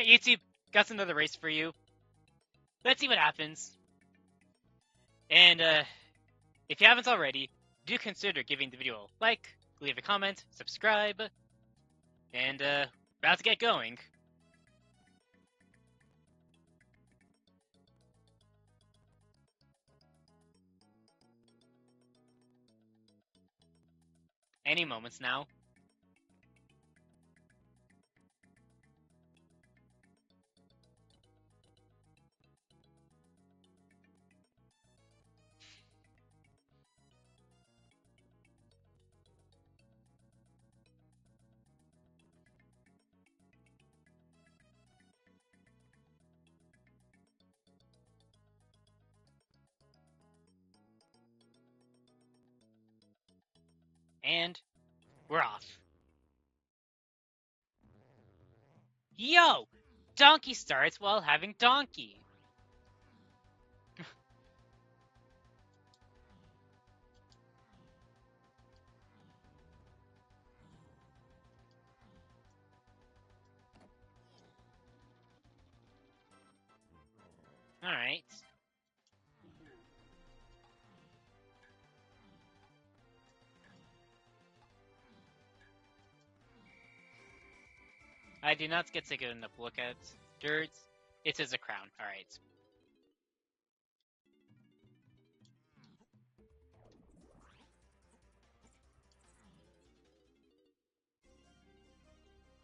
Alright, YouTube, got another race for you. Let's see what happens. And, if you haven't already, do consider giving the video a like, leave a comment, subscribe, and, about to get going. Any moments now. And we're off. Yo! Donkey starts while having donkey. Alright. I did not get to get enough look at dirt. It is a crown. Alright.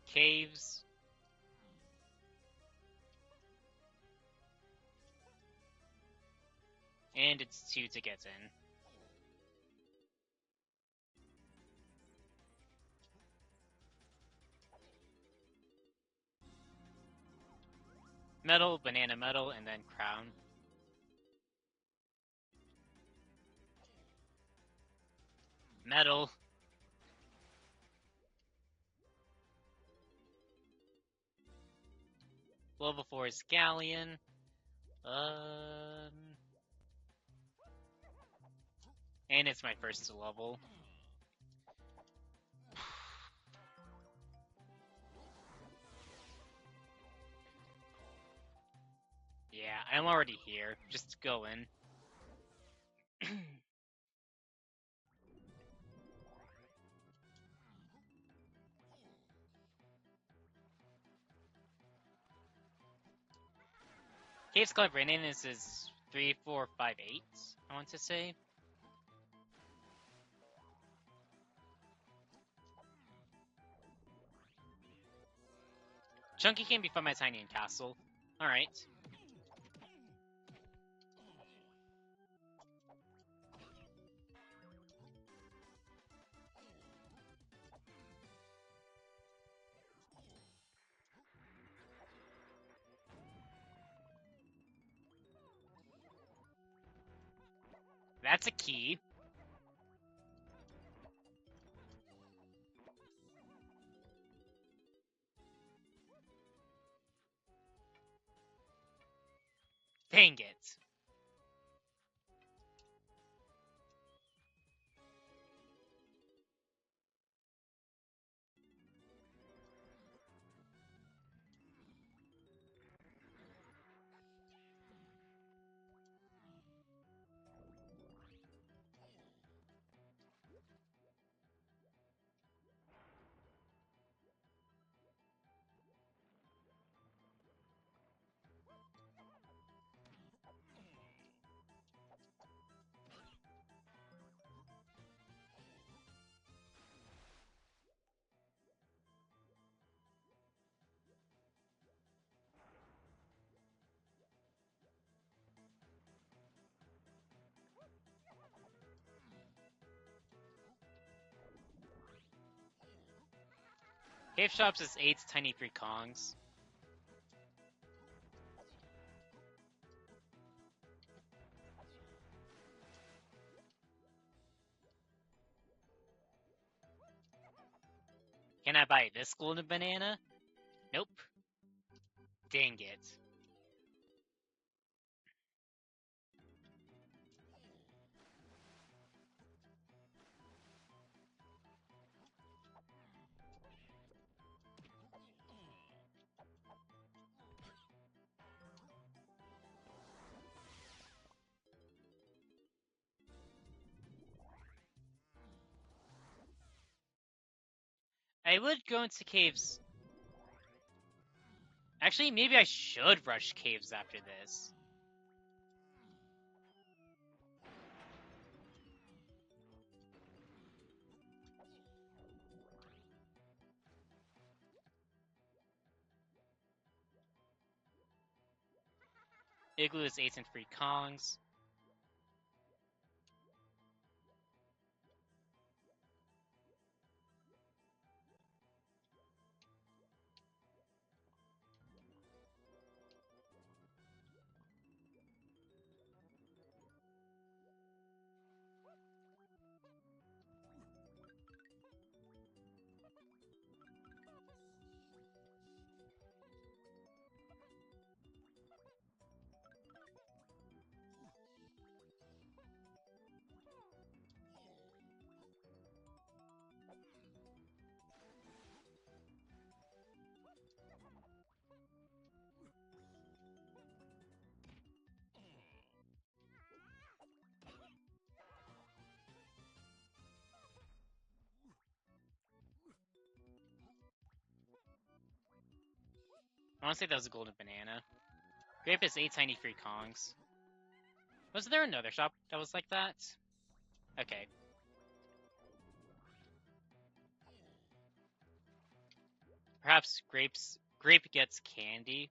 Caves. And it's 2 to get in. Metal, banana metal, and then crown. Metal. Level 4 is galleon. And it's my first level. Yeah, I'm already here. Just go in. Caves Club Randomness is 3, 4, 5, 8, I want to say. Chunky can be from my tiny castle. Alright. That's a key. Dang it. Cave Shops is 8 tiny 3 Kongs. Can I buy this golden banana? Nope. Dang it. I would go into caves. Actually, maybe I should rush caves after this. Igloo is 8 and free Kongs. I want to say that was a golden banana. Grape is 8 tiny free Kongs. Was there another shop that was like that? Okay. Perhaps grape gets candy.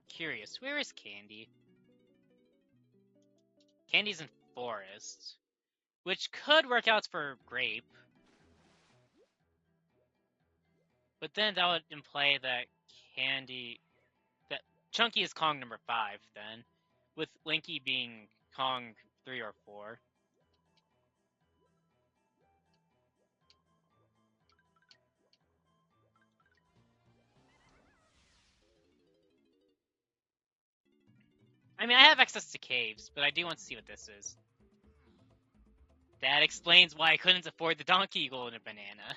Curious, where is candy? Candy's in forest, which could work out for grape. But then that would imply that Chunky is Kong number 5 then, with Linky being Kong 3 or 4. I mean, I have access to caves, but I do want to see what this is. That explains why I couldn't afford the Donkey Golden Banana.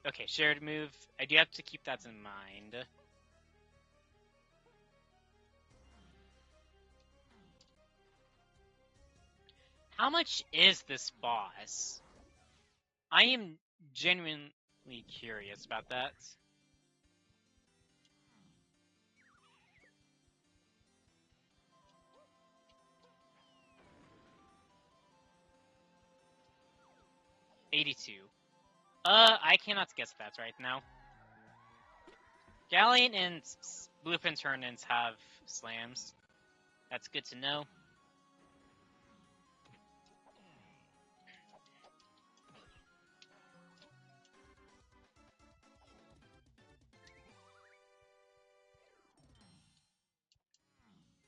Okay, shared move. I do have to keep that in mind. How much is this boss? I am genuinely curious about that. $82. I cannot guess that right now. Galleon and Blueprint Tournaments have slams. That's good to know.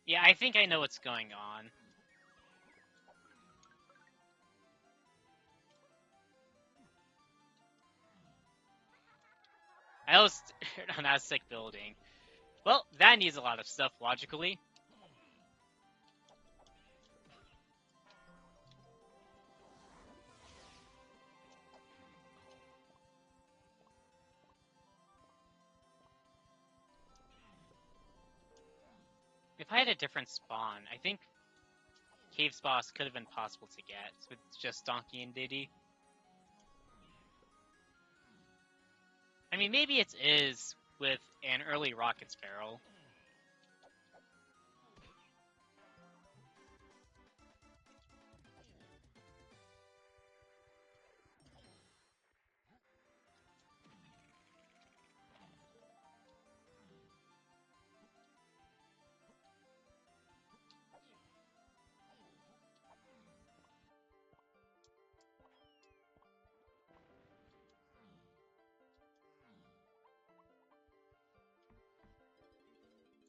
Yeah, I think I know what's going on. I almost an Aztec building. Well, that needs a lot of stuff, logically. If I had a different spawn, I think Cave's boss could have been possible to get with just Donkey and Diddy. I mean, maybe it is with an early Rocket's barrel.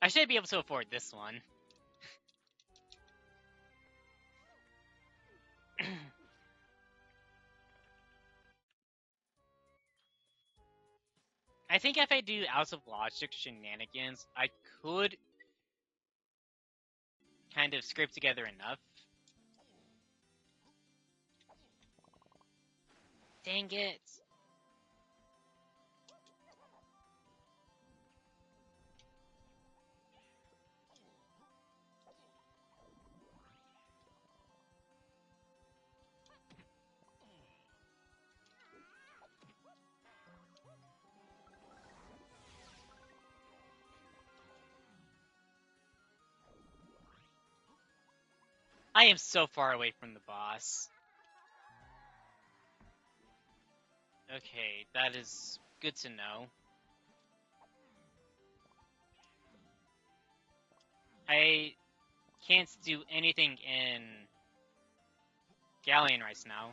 I should be able to afford this one. I think if I do out of logic shenanigans, I could kind of scrape together enough. Dang it! I am so far away from the boss. Okay, that is good to know. I can't do anything in Galleon right now.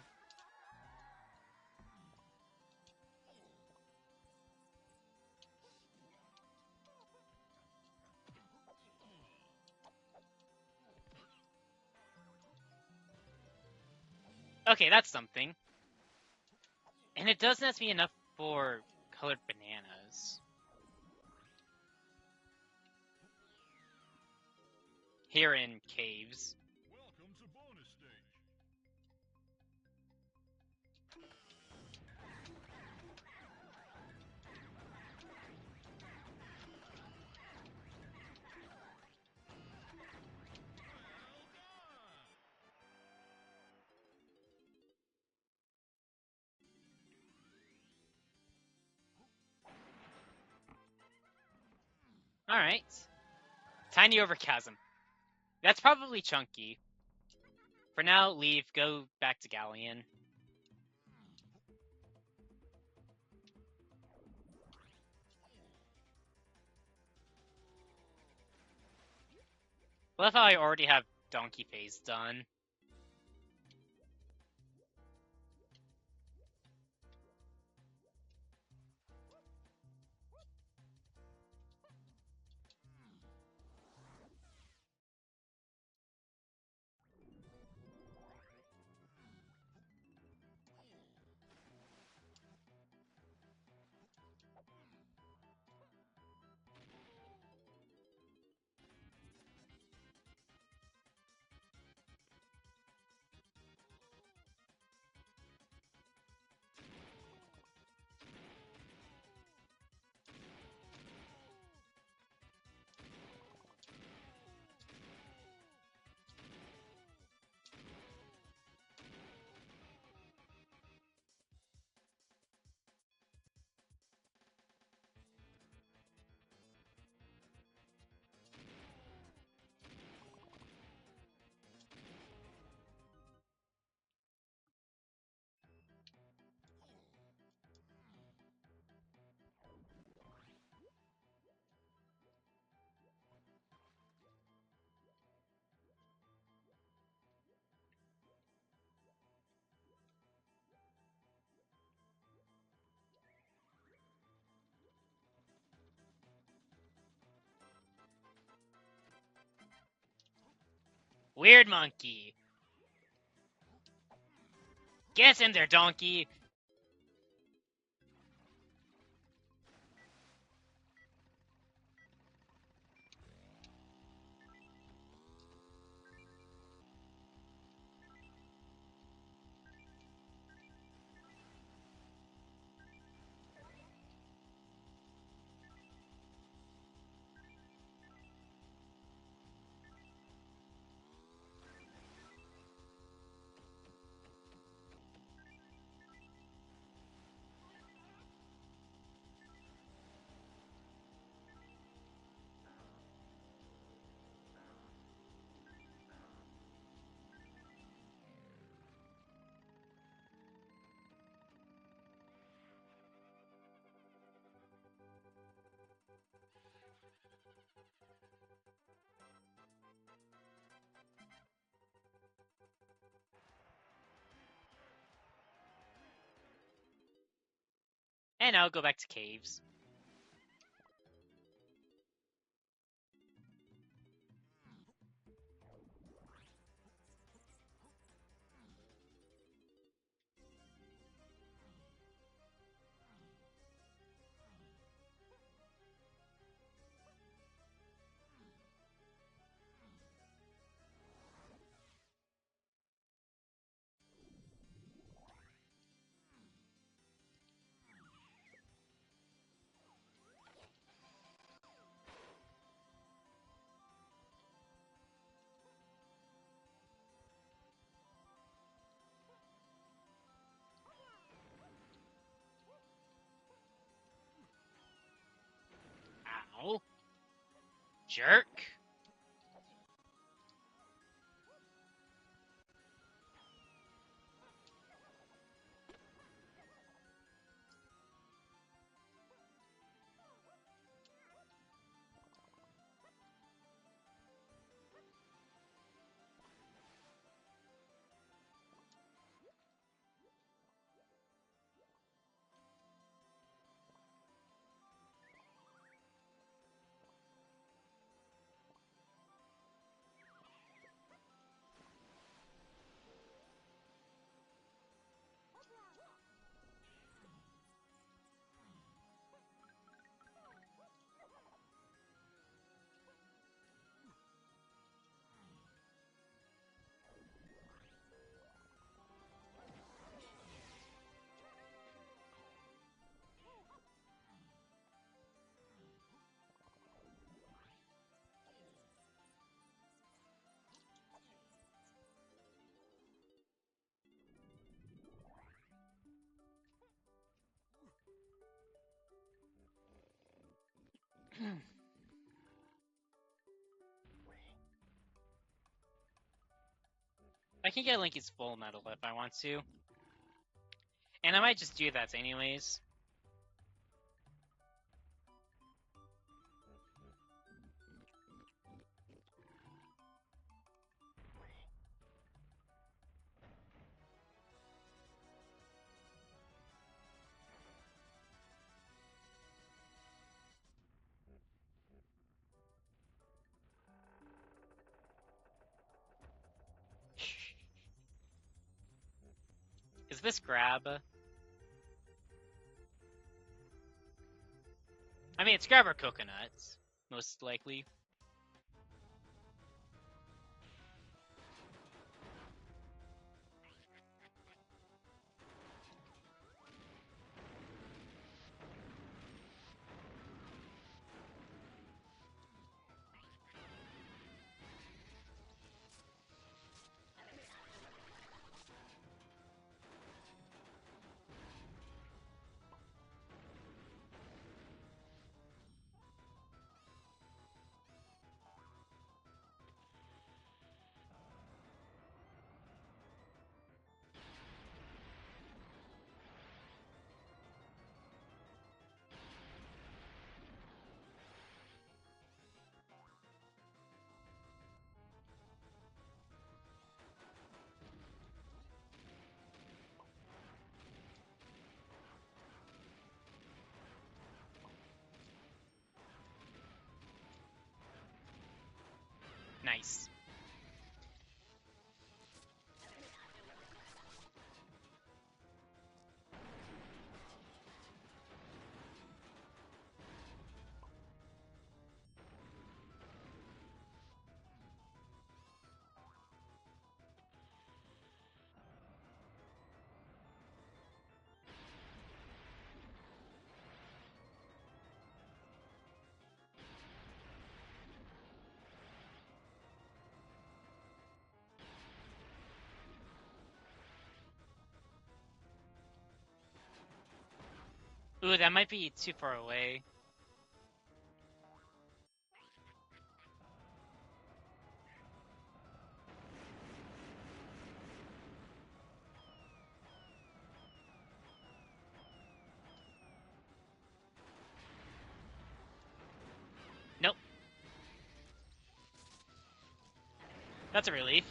Okay, that's something. And it doesn't have to be enough for colored bananas. Here in caves. Welcome to bonus stage. Alright. Tiny Overchasm. That's probably chunky. For now, leave. Go back to Galleon. Love how I already have Donkey Phase done. Weird monkey. Get in there, donkey. And now go back to caves. jerk. I can get Linky's full medal if I want to. And I might just do that anyways. Is this grab? I mean, it's grab or coconuts, most likely. Nice. Ooh, that might be too far away. Nope. That's a relief.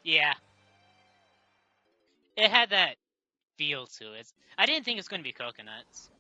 Yeah. It had that feel to it. I didn't think it was going to be coconuts.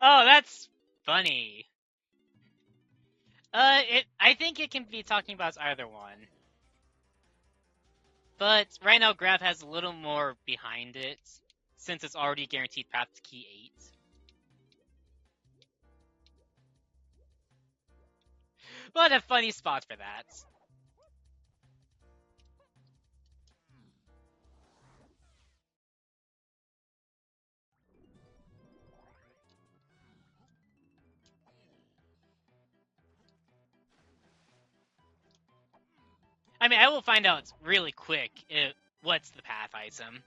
Oh, that's funny. I think it can be talking about either one. But right now, Grab has a little more behind it, since it's already guaranteed path to key 8. What a funny spot for that. I mean, I will find out really quick what's the path item.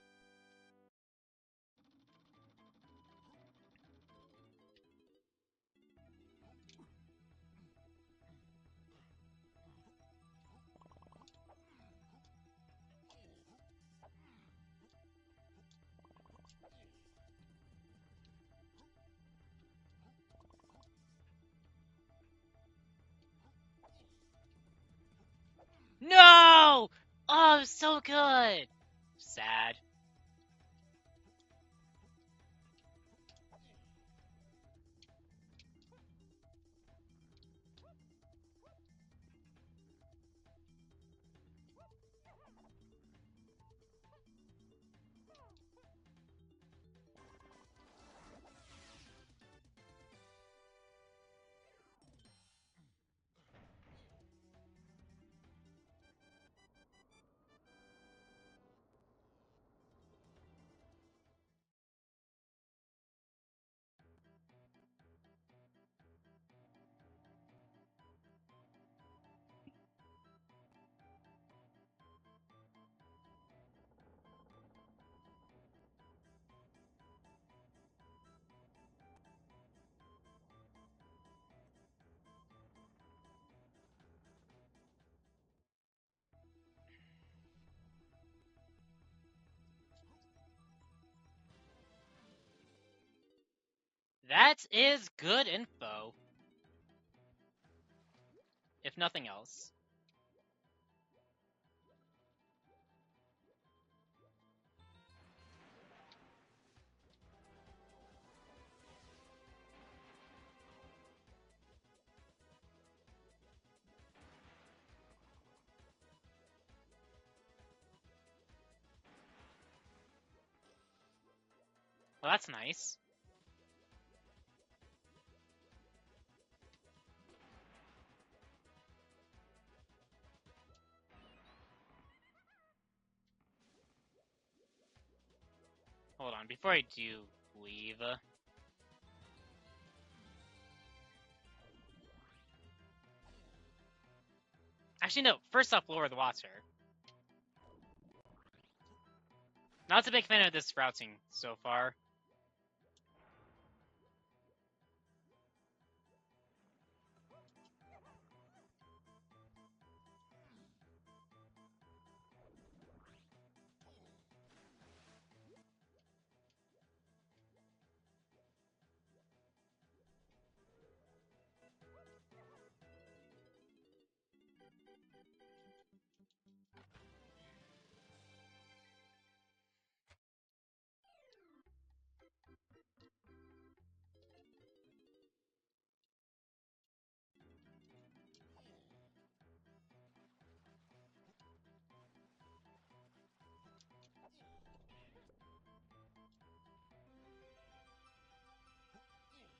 No! Oh, so good! Sad. That is good info. If nothing else. Well, that's nice. Hold on, before I do leave... Actually, no. First off, lower the water. Not a big fan of this routing so far.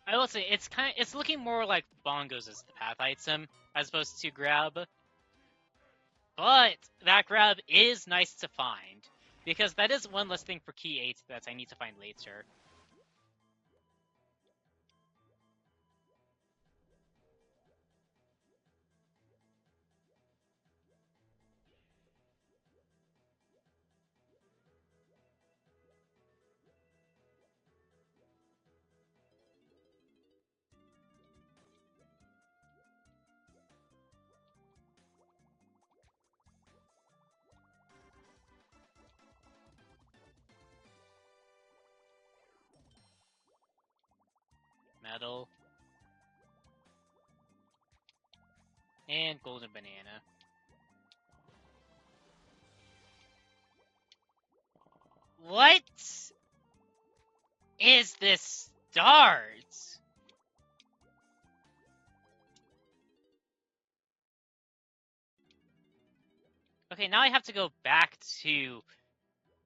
I will say it's looking more like bongos as the path item as opposed to grab. But that grab is nice to find because that is one less thing for key 8 that I need to find later. Metal. And golden banana. What is this start? Okay, now I have to go back to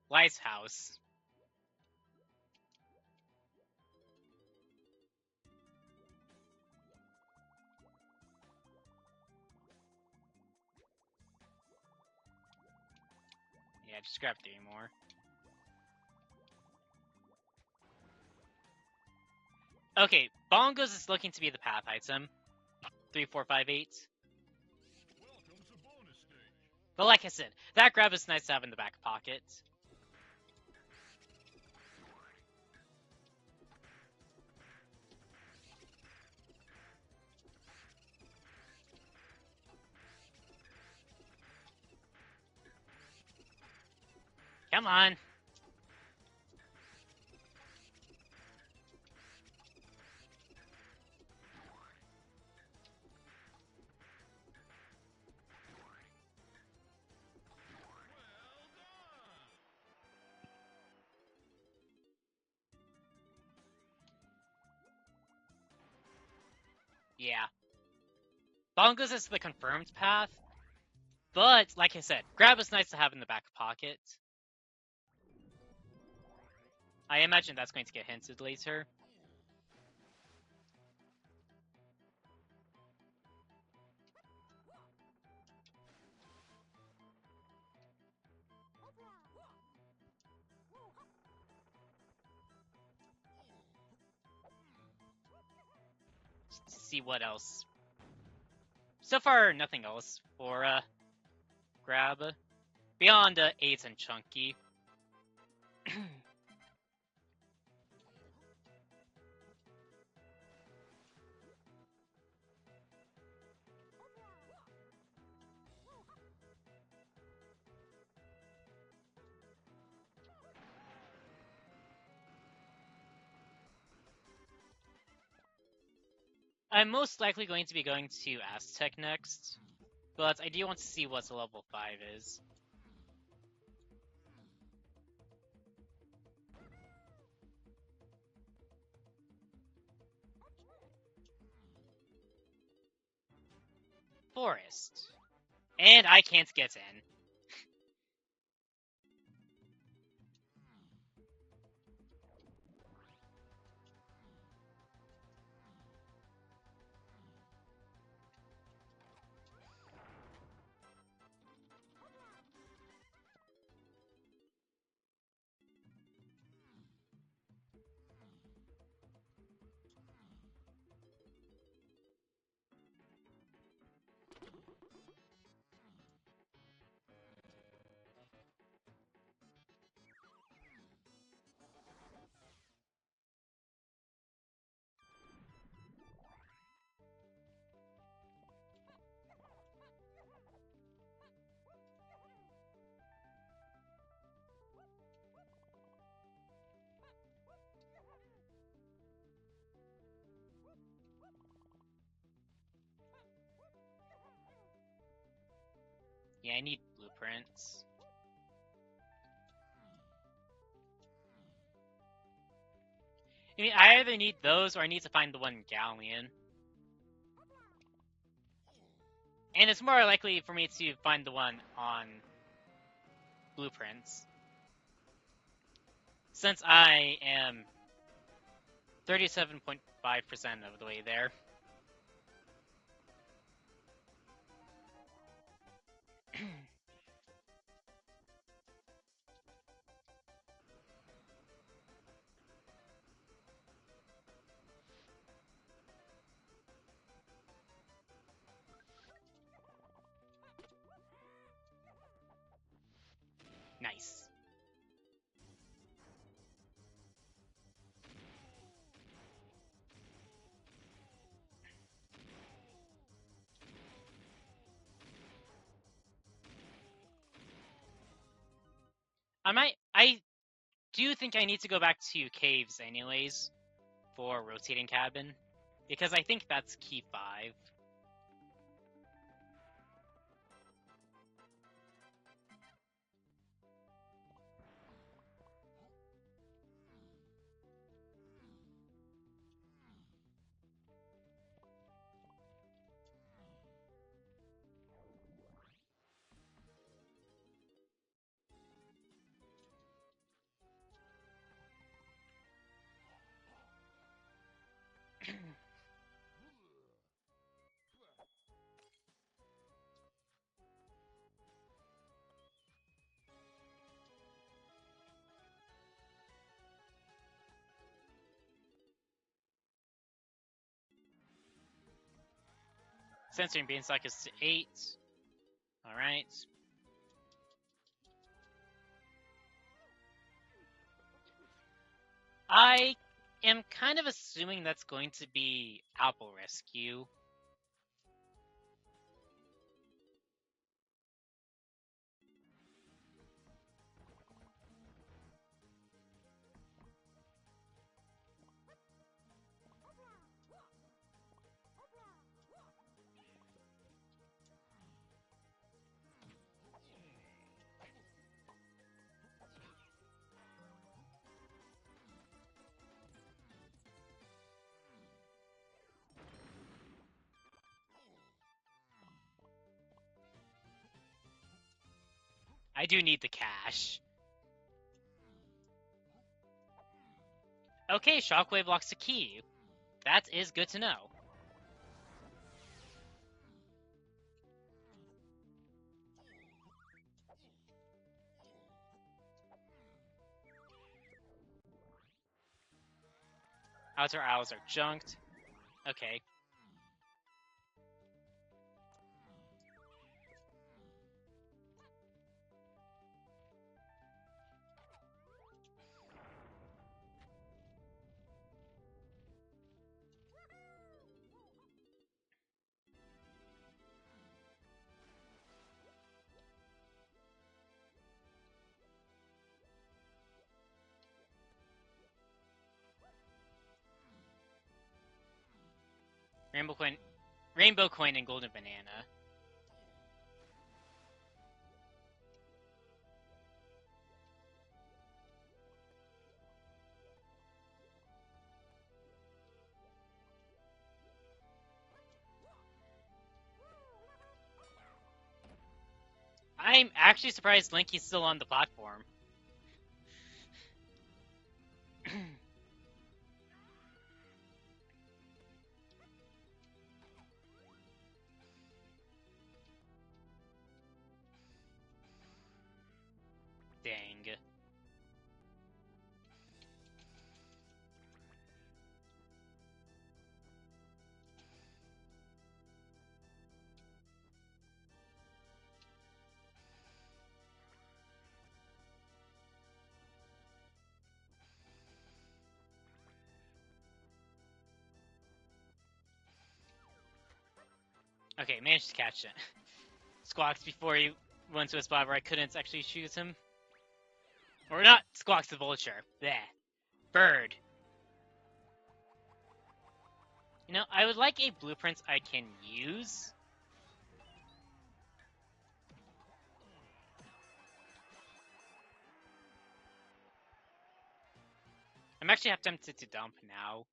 Light's house. Yeah, just grab 3 more. Okay, Bongos is looking to be the path item. 3, 4, 5, 8. Welcome to bonus stage. But like I said, that grab is nice to have in the back pocket. Come on. Well done. Yeah. Bongos is the confirmed path. But, like I said, grab is nice to have in the back pocket. I imagine that's going to get hinted later. Just to see what else. So far, nothing else for grab. Beyond 8 and Chunky. I'm most likely going to be going to Aztec next, but I do want to see what a level 5 is. Forest. And I can't get in. Yeah, I need blueprints. I mean, I either need those or I need to find the one galleon. And it's more likely for me to find the one on blueprints. Since I am 37.5% of the way there. Nice. I do think I need to go back to caves anyways for rotating cabin, because I think that's key 5. Censoring Beanstalk is to 8. Alright. I am kind of assuming that's going to be Apple Rescue. I do need the cash. Okay, Shockwave locks the key. That is good to know. Outer owls are junked. Okay. Rainbow coin and golden banana. I'm actually surprised Linky's still on the platform. Dang. Okay, managed to catch it. Squawks before he went to a spot where I couldn't actually shoot him. Or not Squawks the Vulture. Bleh. Bird. You know, I would like a blueprint I can use. I'm actually half tempted to dump now.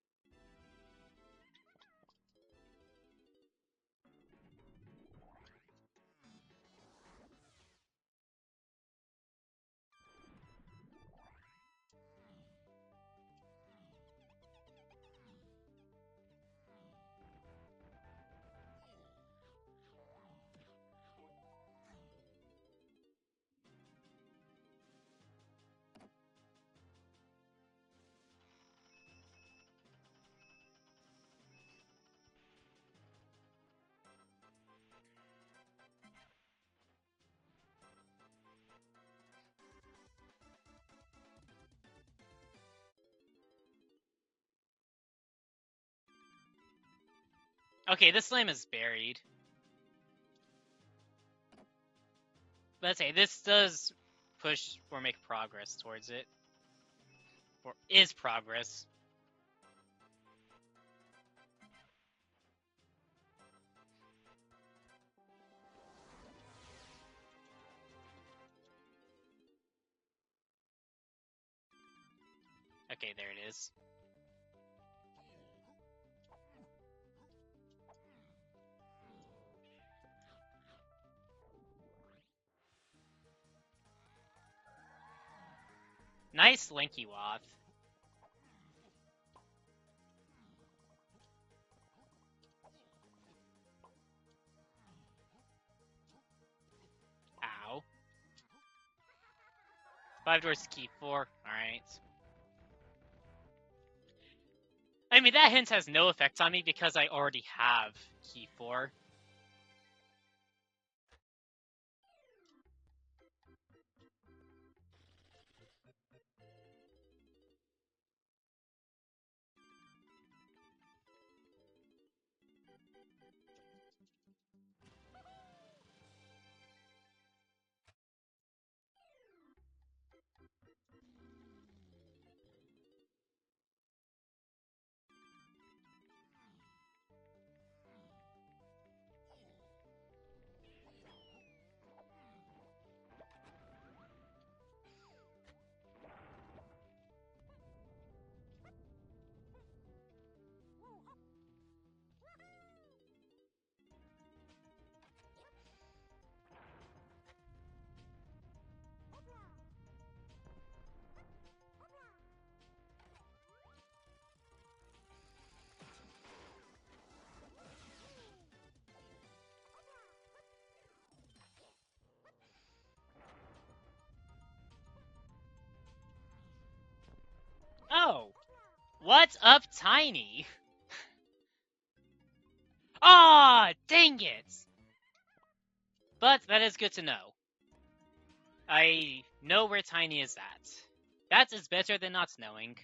Okay, this slime is buried. Let's say this does push or make progress towards it. Or is progress. Okay, there it is. Nice Linky Wath. Ow. 5 doors to key 4. Alright. I mean, that hint has no effect on me because I already have key 4. What's up, Tiny? Ah, dang it! But that is good to know. I know where Tiny is at. That is better than not knowing.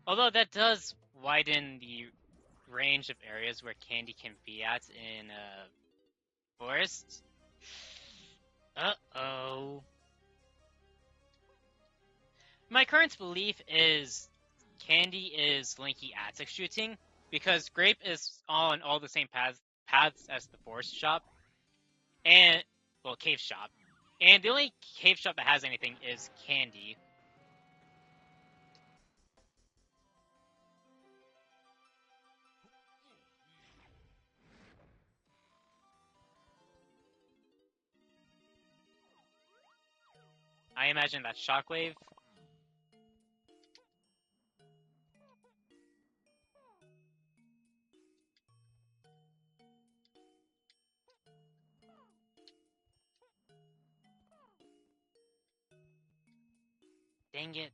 Although that does widen the range of areas where Candy can be at in forest. Uh-oh. My current belief is Candy is Linky Attic shooting, because Grape is on all the same paths as the forest shop, and, well, cave shop. And the only cave shop that has anything is Candy. I imagine that Shockwave. Dang it.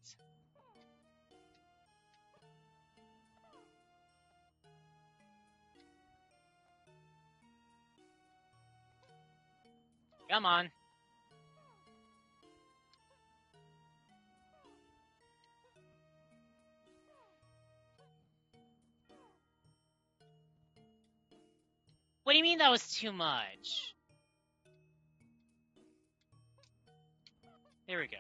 Come on. What do you mean that was too much? There we go.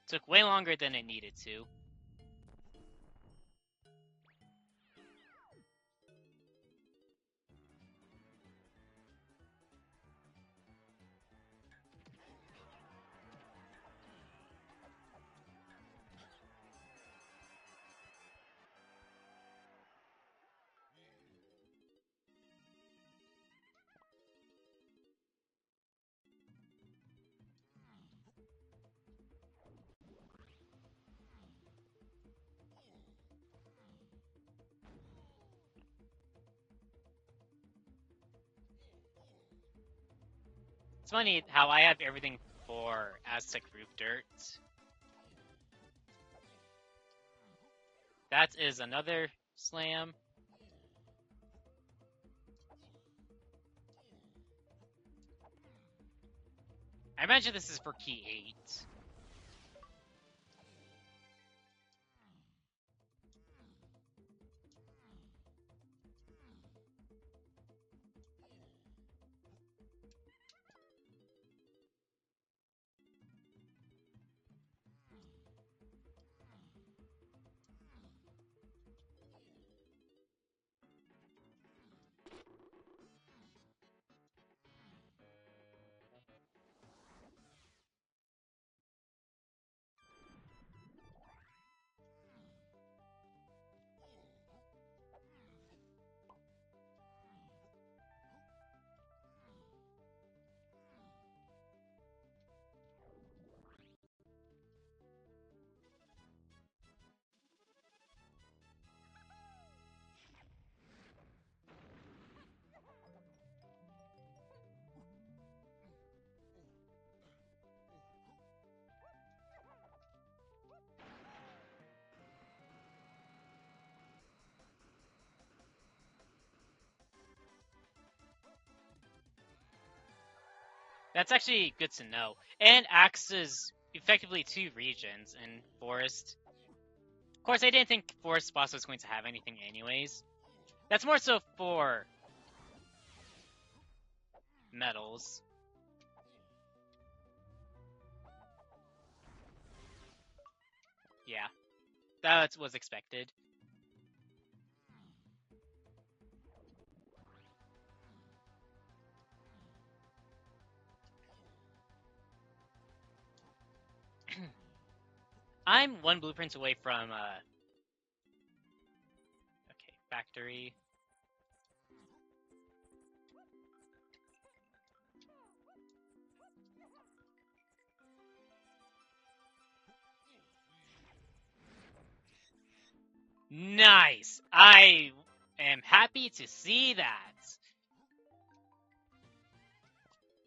Took way longer than it needed to. It's funny how I have everything for Aztec Roof Dirt. That is another slam. I imagine this is for key 8. That's actually good to know. And axes effectively 2 regions in Forest. Of course, I didn't think Forest Boss was going to have anything anyways. That's more so for metals. Yeah, that was expected. I'm 1 blueprint away from, okay, factory. Nice! I am happy to see that.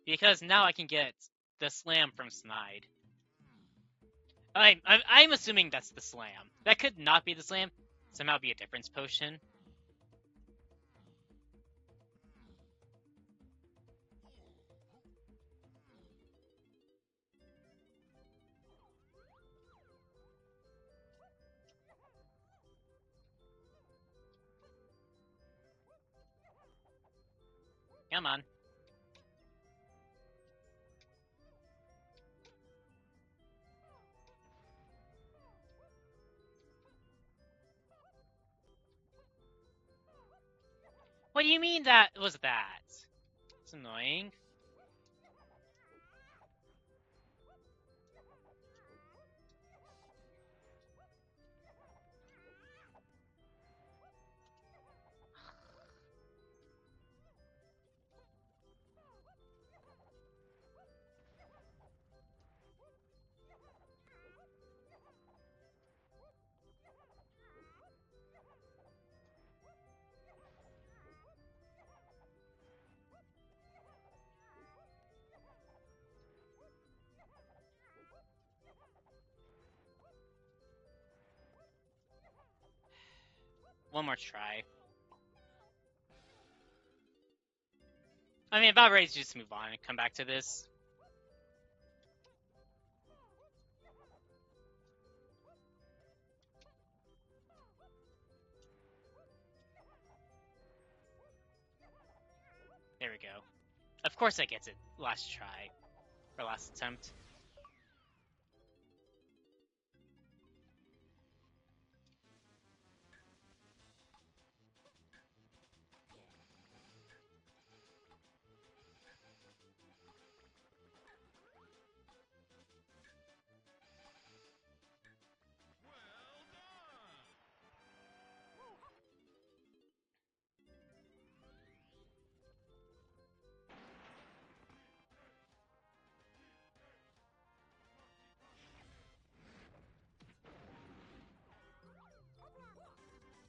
Because now I can get the slam from Snide. I'm assuming that's the slam. That could not be the slam. Somehow be a difference potion. Come on. What do you mean that was that? It's annoying. One more try. I mean, about ready to just move on and come back to this. There we go. Of course I get it. Last try. Or last attempt. Well done.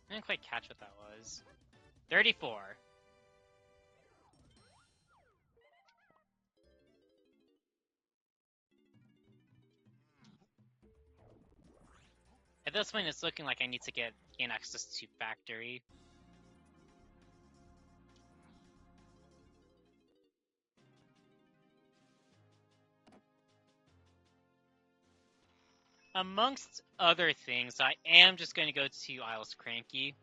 I didn't quite catch what that was. 34. At this point, it's looking like I need to gain access to Factory. Amongst other things, I am just going to go to Isles Cranky.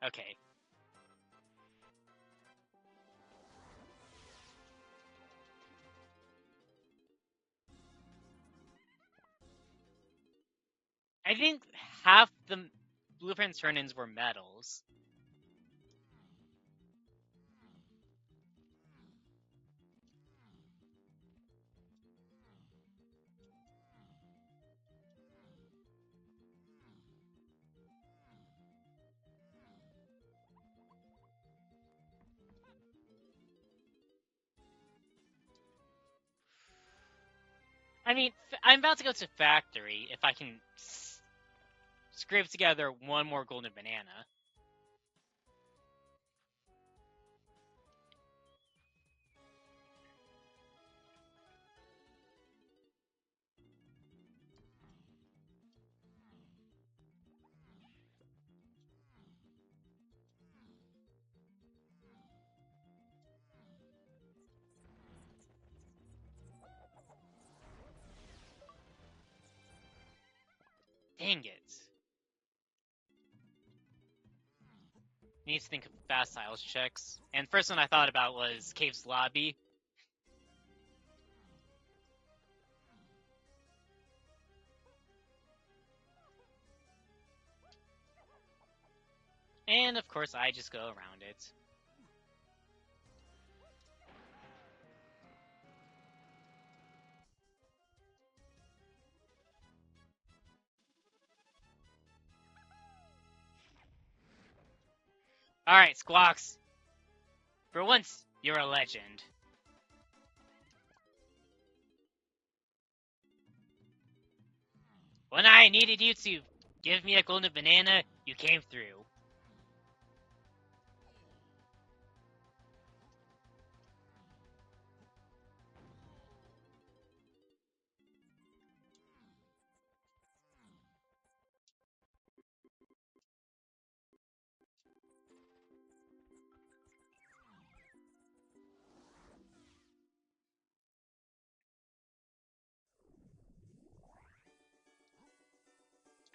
Okay. I think half the blueprint turn-ins were medals. I mean, I'm about to go to Factory if I can scrape together one more golden banana. Dang it. Need to think of fast Isles checks. And first one I thought about was Cave's Lobby. And of course, I just go around it. Alright, Squawks. For once, you're a legend. When I needed you to give me a golden banana, you came through.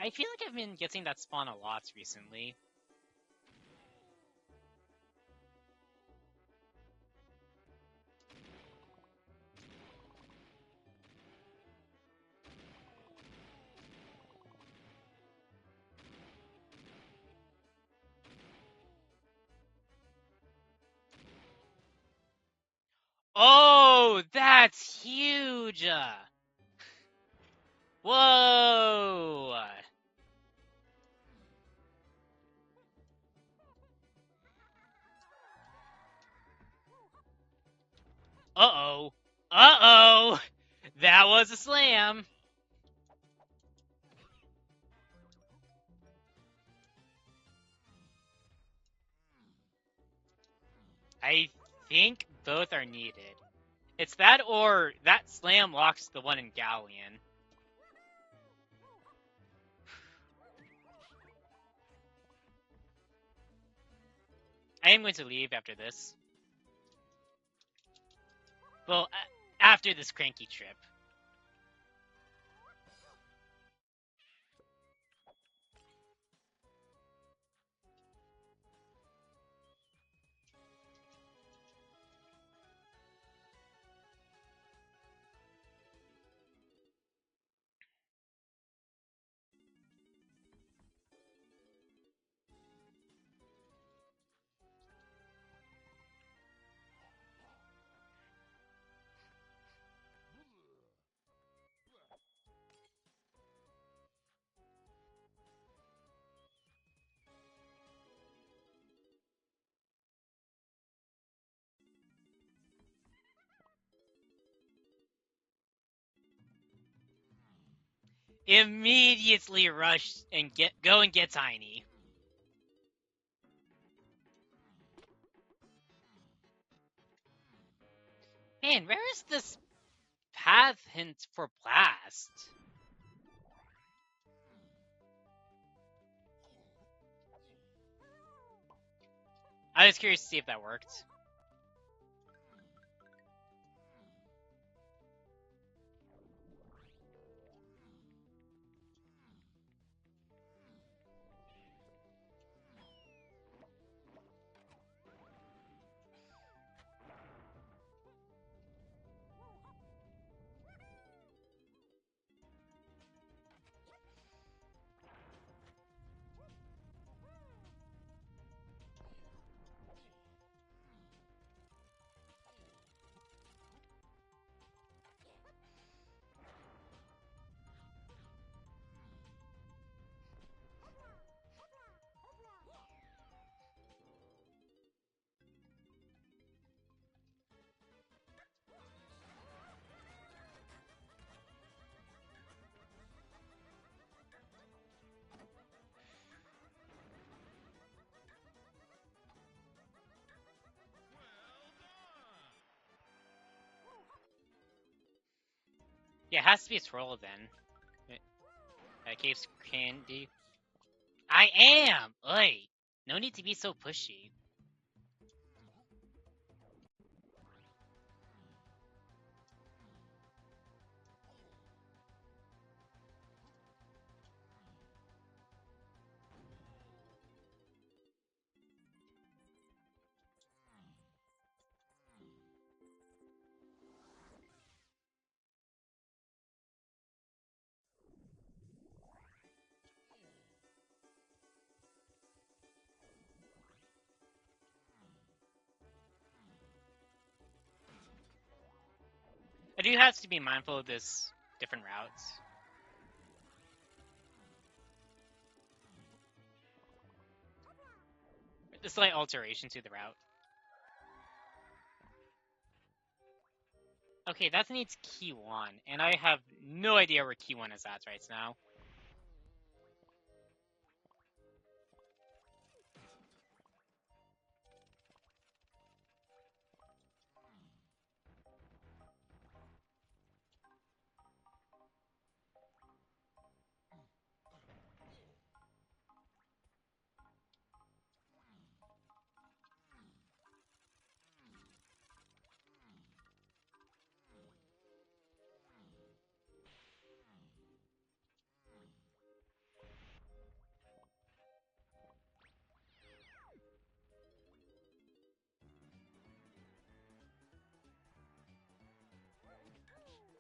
I feel like I've been getting that spawn a lot recently. Oh, that's huge! Whoa! Uh-oh. Uh-oh! That was a slam! I think both are needed. It's that or that slam locks the one in Galleon. I am going to leave after this. Well, after this cranky trip. Immediately rush and go and get Tiny. Man, where is this path hint for Blast? I was curious to see if that worked. Yeah, it has to be a troll then. Cave's Candy. I am! Oi! No need to be so pushy. I do have to be mindful of this different routes. A slight alteration to the route. Okay, that needs key 1, and I have no idea where key 1 is at right now.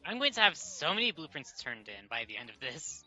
I'm going to have so many blueprints turned in by the end of this.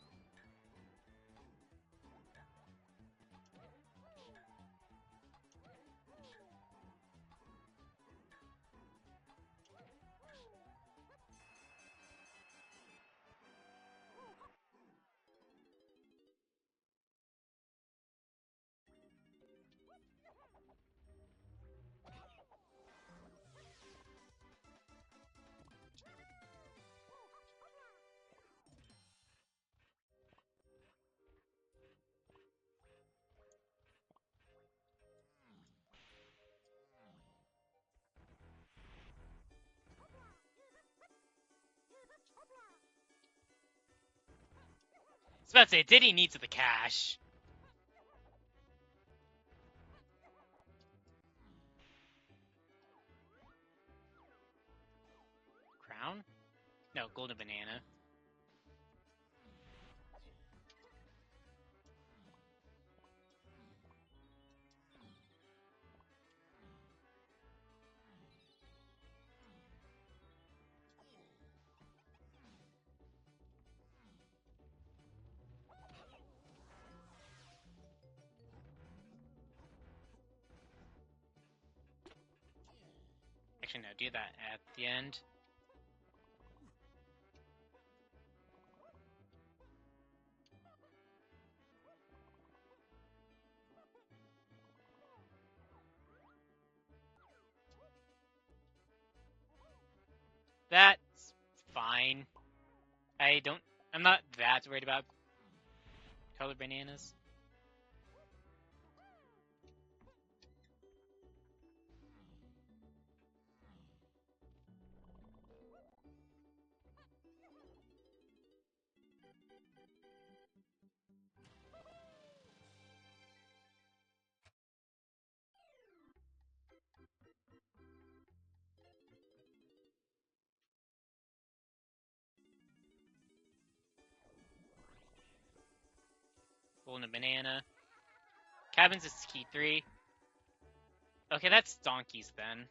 I was about to say, Diddy needs the cash. Crown? No, golden banana. Actually, no, do that at the end. That's fine. I'm not that worried about colored bananas. Golden banana. Cabins is key 3. Okay, that's donkeys then.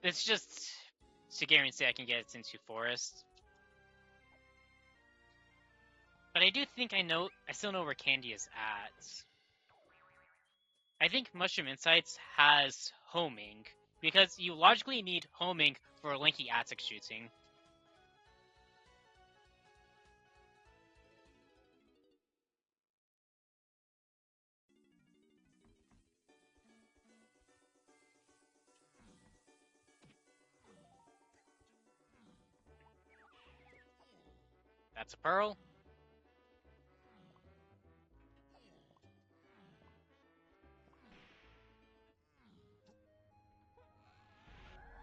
It's just to guarantee I can get it into forest. But I do think I still know where Candy is at. I think Mushroom Insights has homing, because you logically need homing for lanky attic shooting. That's a pearl.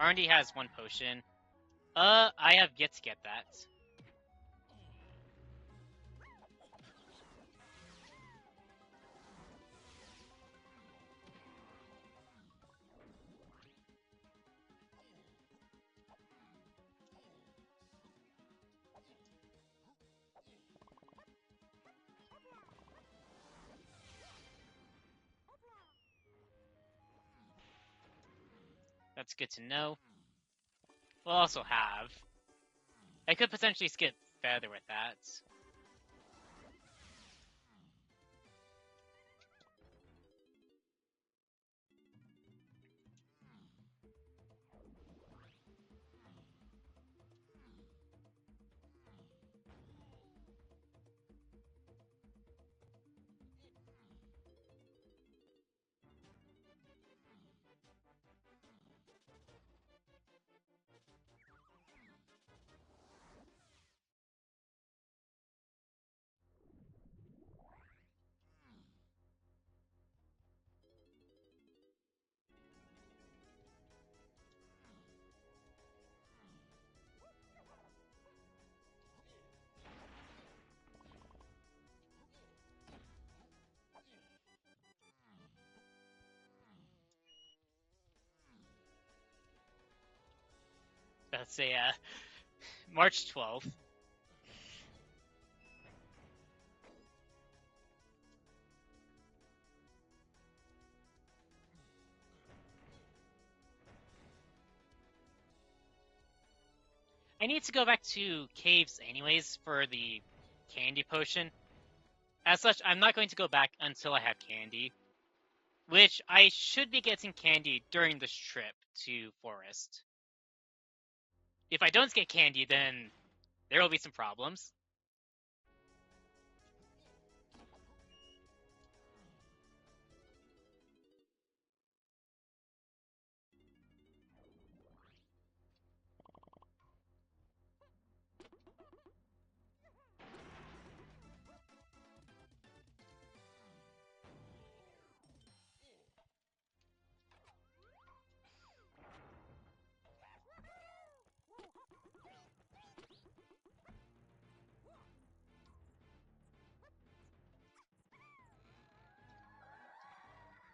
R&D has 1 potion. I have yet to get that. That's good to know. We'll also have. I could potentially skip Feather with that. let's say March 12th. I need to go back to caves anyways for the candy potion. As such, I'm not going to go back until I have candy, which I should be getting candy during this trip to Forest. If I don't get candy, then there will be some problems.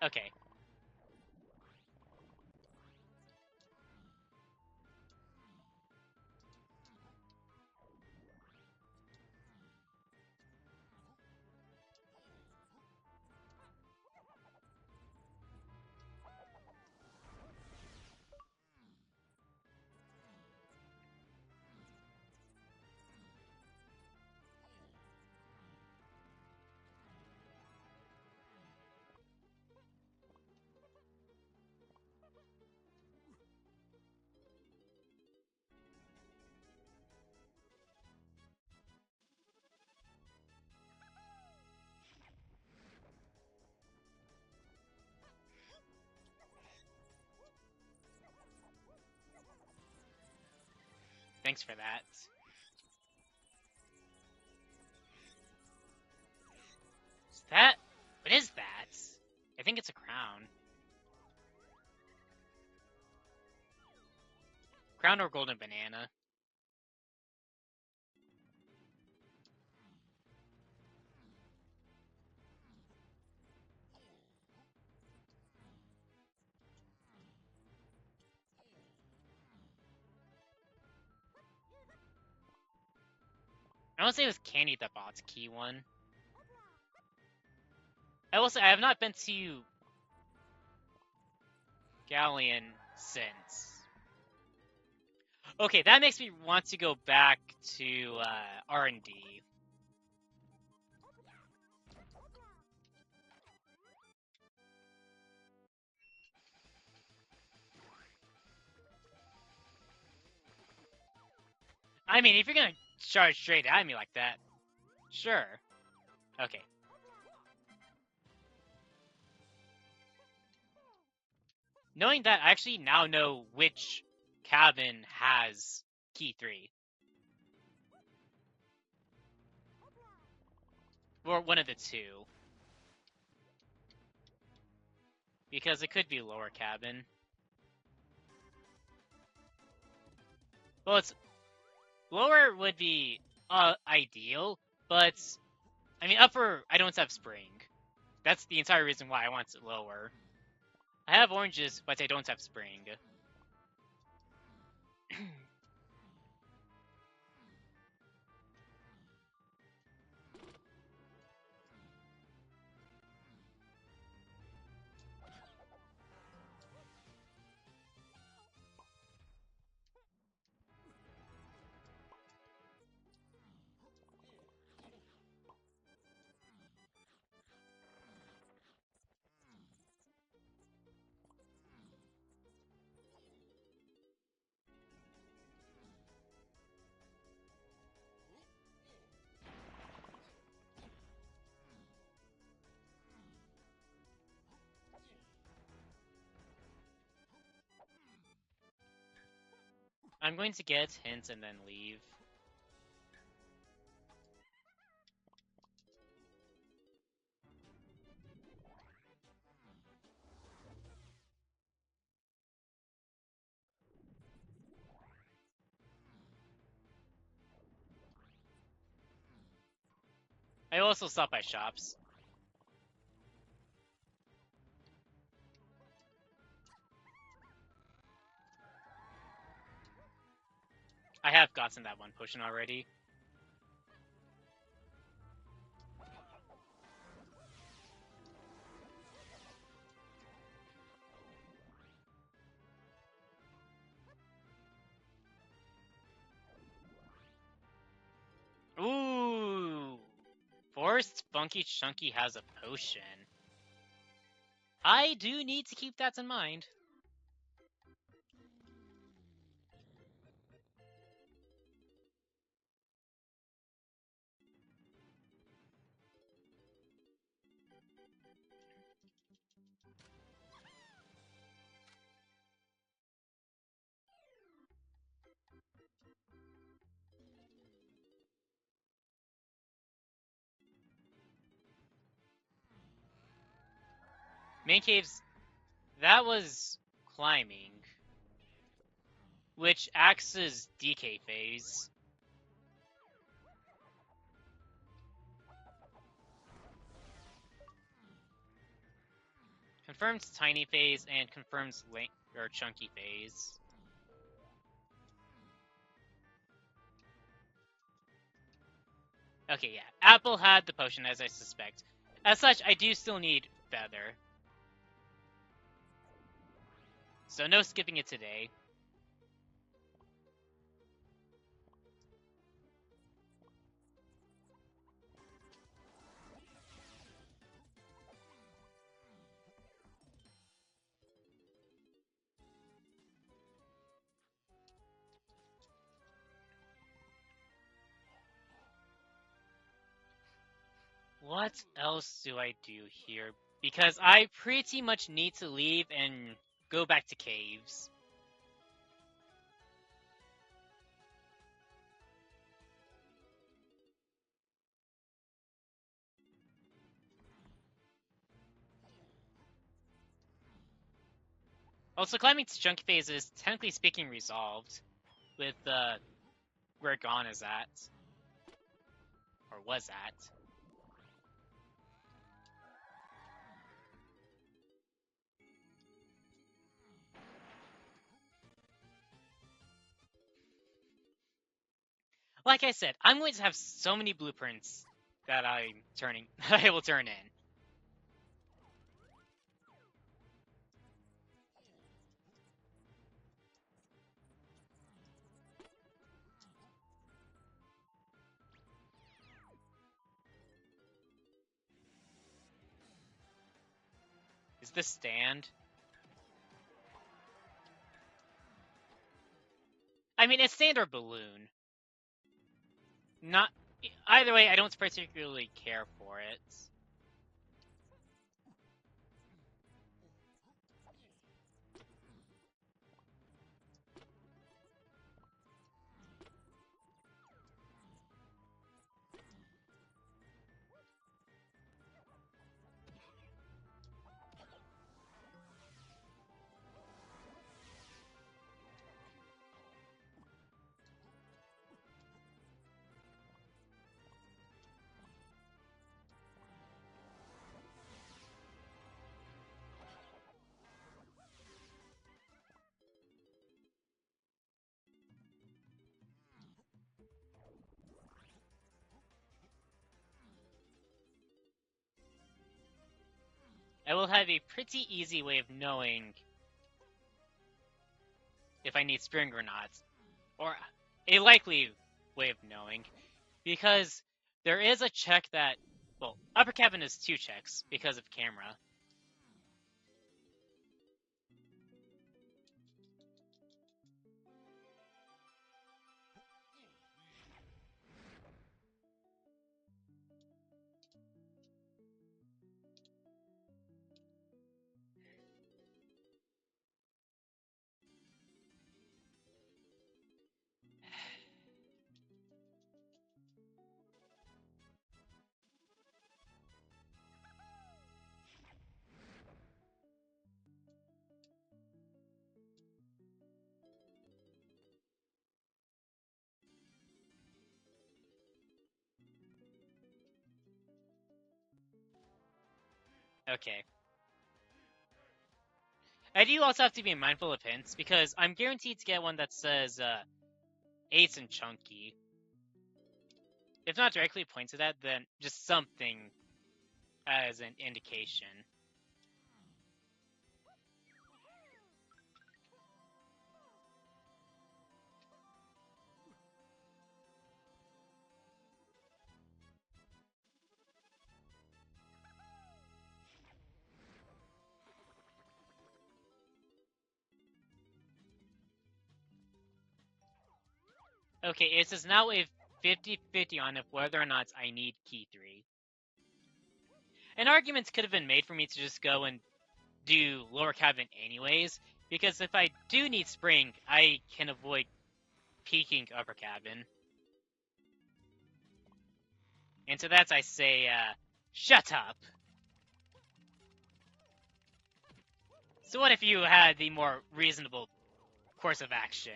Okay. Thanks for that. Is that? What is that? I think it's a crown. Crown or golden banana. I want to say it was candy that bought key one. I will say I have not been to Galleon since. Okay, that makes me want to go back to R&D. I mean, if you're gonna charge straight at me like that, sure. Okay. Knowing that, I actually now know which cabin has key 3. Or one of the two. Because it could be lower cabin. Well, it's... Lower would be ideal, but... I mean, upper, I don't have spring. That's the entire reason why I want it lower. I have oranges, but I don't have spring. I'm going to get hints and then leave. I also stop by shops. I have gotten that one potion already. Ooh! Forced Funky Chunky has a potion. I do need to keep that in mind. Main caves, that was climbing, which acts as DK phase. Confirms tiny phase and confirms or chunky phase. Okay, yeah. Apple had the potion, as I suspect. As such, I do still need Feather. So no skipping it today. What else do I do here? Because I pretty much need to leave and go back to caves. Also, climbing to chunky phase is, technically speaking, resolved with where Gon is at. Or was at. Like I said, I'm going to have so many blueprints that I will turn in. Is this stand? I mean, it's stand or balloon. Not either way. I don't particularly care for it. I will have a pretty easy way of knowing if I need spring or not, or a likely way of knowing, because there is a check that, well, upper cabin is 2 checks because of camera. Okay. I do also have to be mindful of hints, because I'm guaranteed to get one that says, Ace and Chunky. If not directly points to that, then just something as an indication. Okay, it says now a 50-50 on if whether or not I need key 3. And arguments could have been made for me to just go and do lower cabin anyways, because if I do need spring, I can avoid peeking upper cabin. And to that I say, shut up. So what if you had the more reasonable course of action?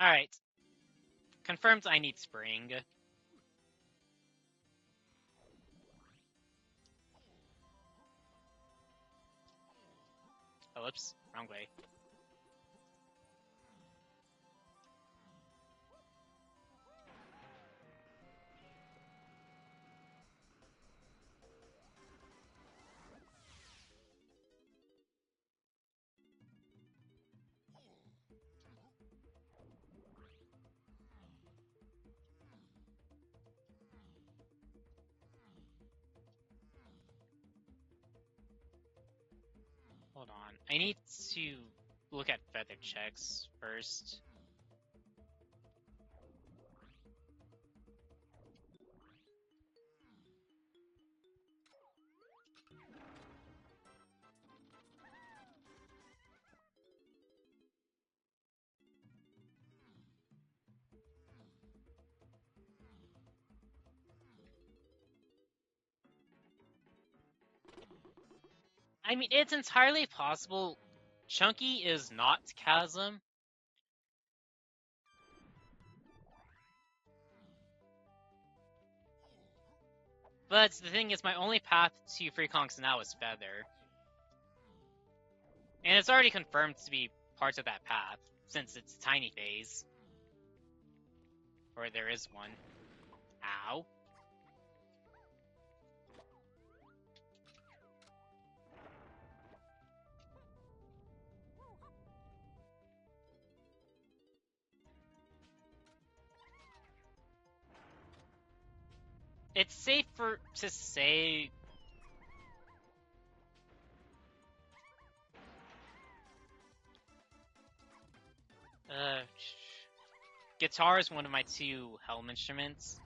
Alright. Confirms I need spring. Oh, whoops. Wrong way. Hold on. I need to look at feather checks first. I mean, it's entirely possible Chunky is not Chasm. But the thing is, my only path to Free Conks now is Feather. And it's already confirmed to be parts of that path, since it's Tiny Phase. Or there is one. Ow. It's safer to say... Guitar is one of my 2 helm instruments.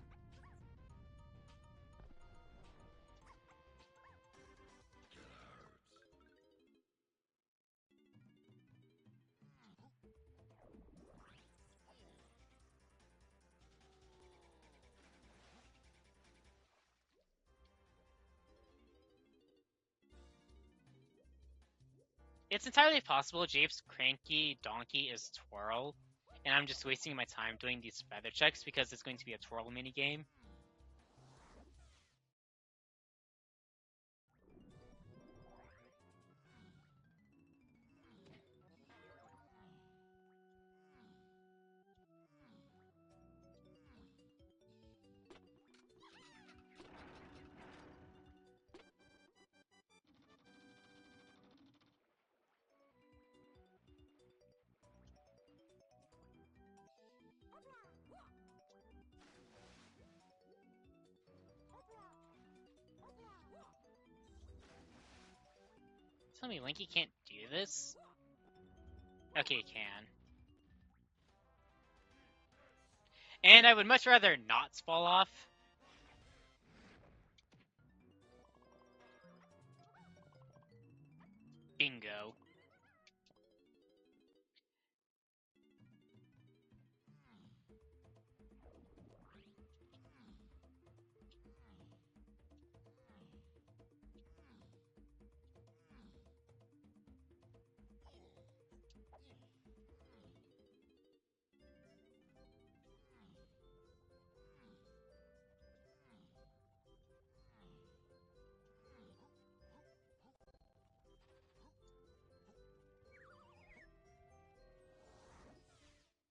It's entirely possible Jape's Cranky Donkey is Twirl, and I'm just wasting my time doing these feather checks because it's going to be a Twirl minigame. Tell me Linky can't do this? Okay, it can. And I would much rather not fall off. Bingo.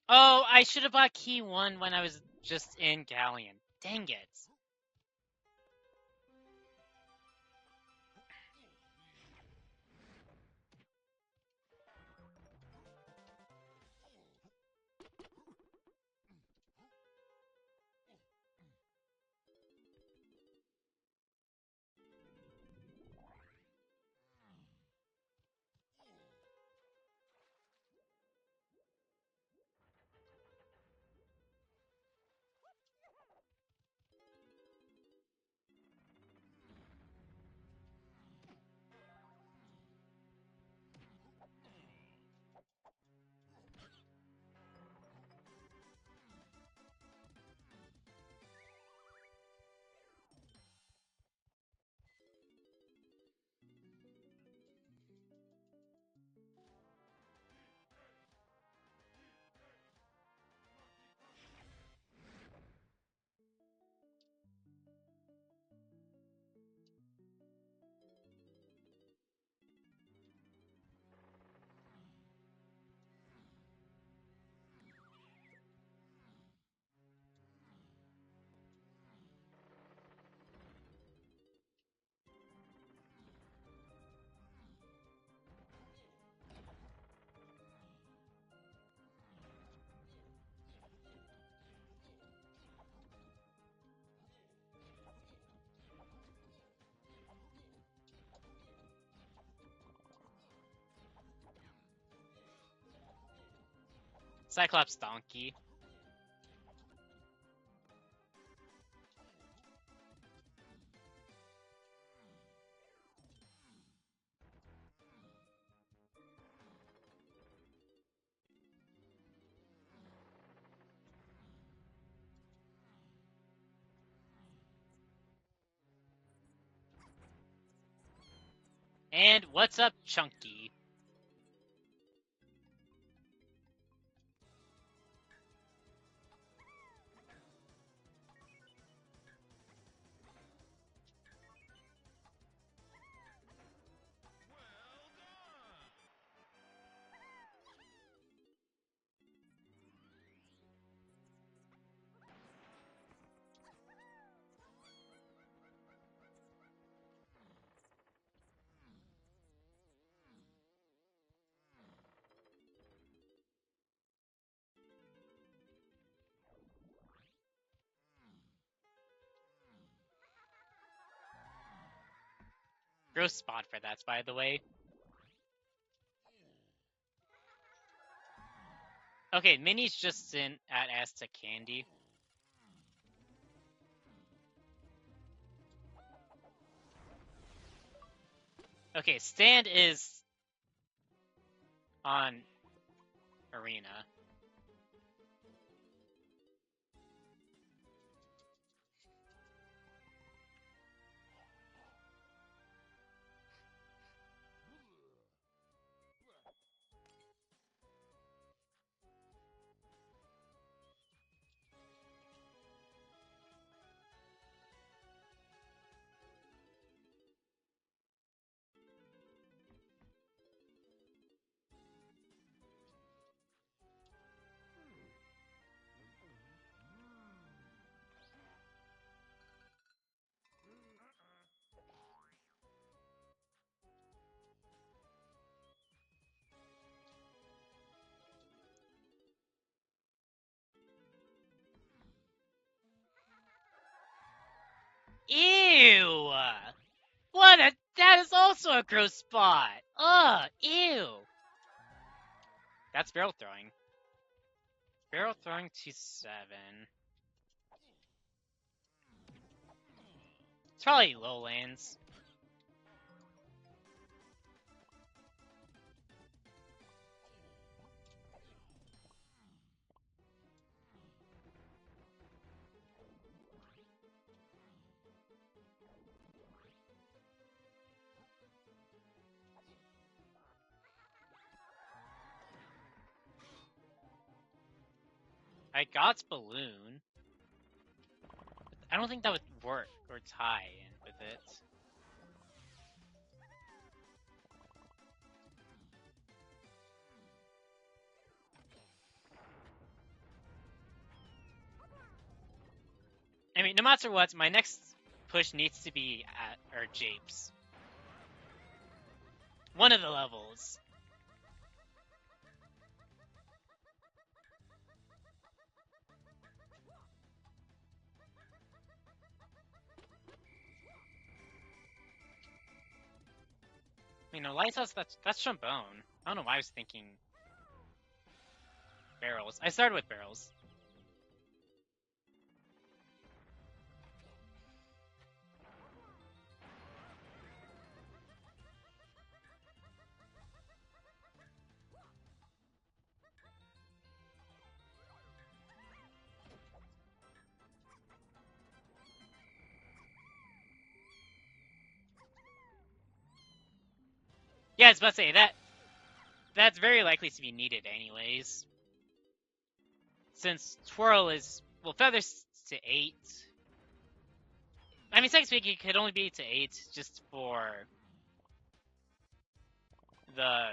Oh, I should have bought key 1 when I was just in Galleon. Dang it. Cyclops donkey. And what's up, Chunky? Well done. Gross spot for that, by the way. Okay, Minnie's just in at Aztec Candy. Okay, Stand is on Arena. Ew! That is also a gross spot! Ugh, ew! That's barrel throwing. Barrel throwing to 7. It's probably lowlands. I got balloon. I don't think that would work or tie in with it. I mean, no matter what, my next push needs to be at our Japes. One of the levels. You know, Lighthouse, that's trombone. I don't know why I was thinking barrels. I started with barrels. Yeah, I was about to say that's very likely to be needed anyways. Since twirl is, well, feathers to 8. I mean, second speak, it could only be to 8 just for the.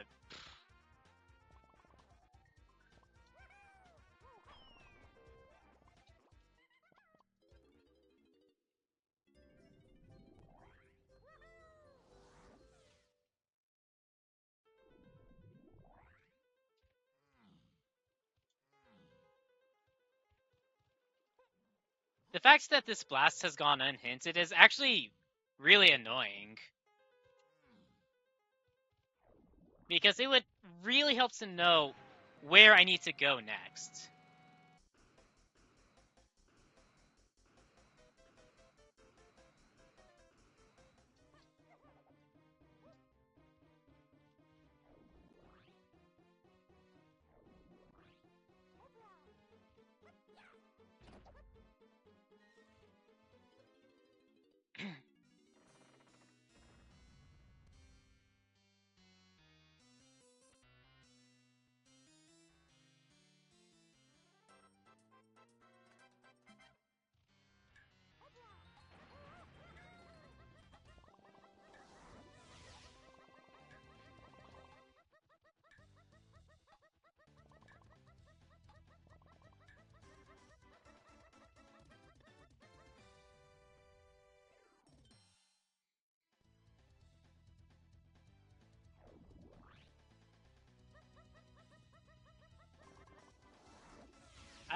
The fact that this blast has gone unhinted is actually really annoying. Because it would really help to know where I need to go next.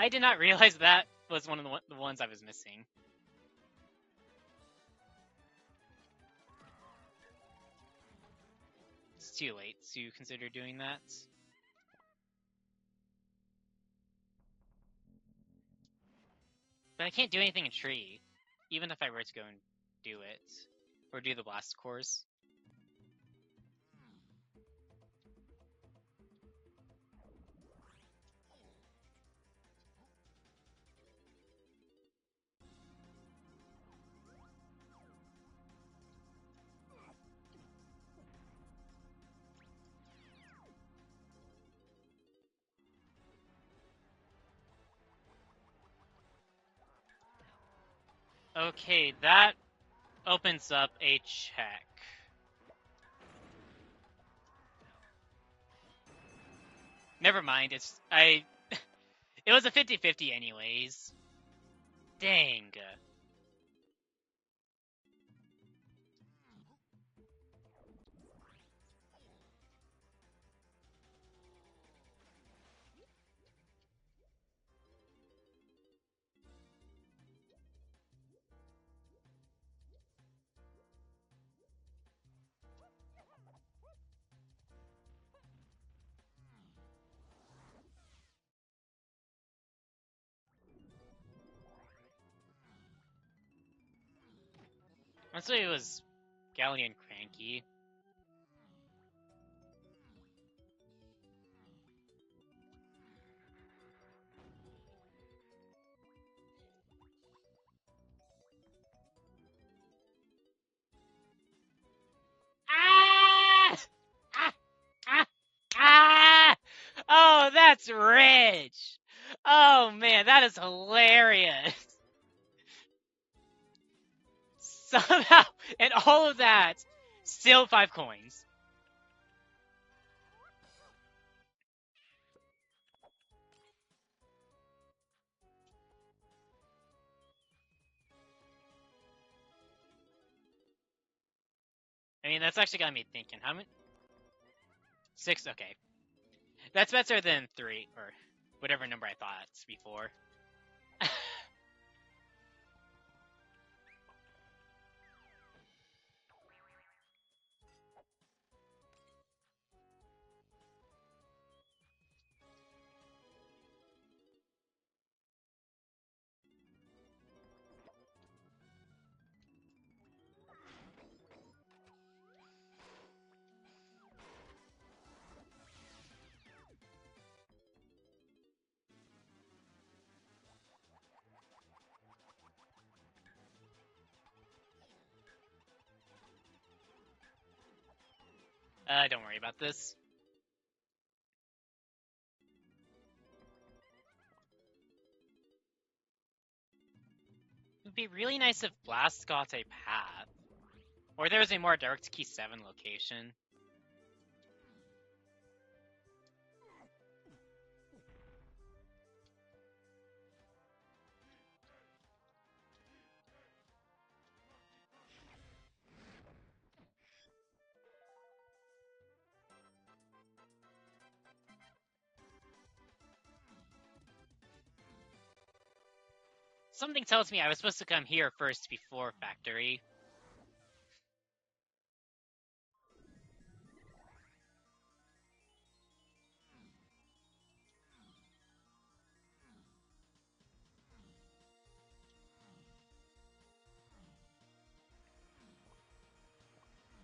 I did not realize that was one of the ones I was missing. It's too late to consider doing that. But I can't do anything in tree, even if I were to go and do it. Or do the blast course. Okay, that opens up a check. Never mind, it was a 50-50 anyways. Dang. Honestly, it was Galleon Cranky. Ah! Ah! Ah! Ah! Oh, that's rich! Oh man, that is hilarious! Somehow, and all of that, still 5 coins. I mean, that's actually got me thinking. How many? 6? Okay. That's better than 3, or whatever number I thought before. Don't worry about this. It would be really nice if Blast got a path. Or there was a more direct key 7 location. Something tells me I was supposed to come here first before factory.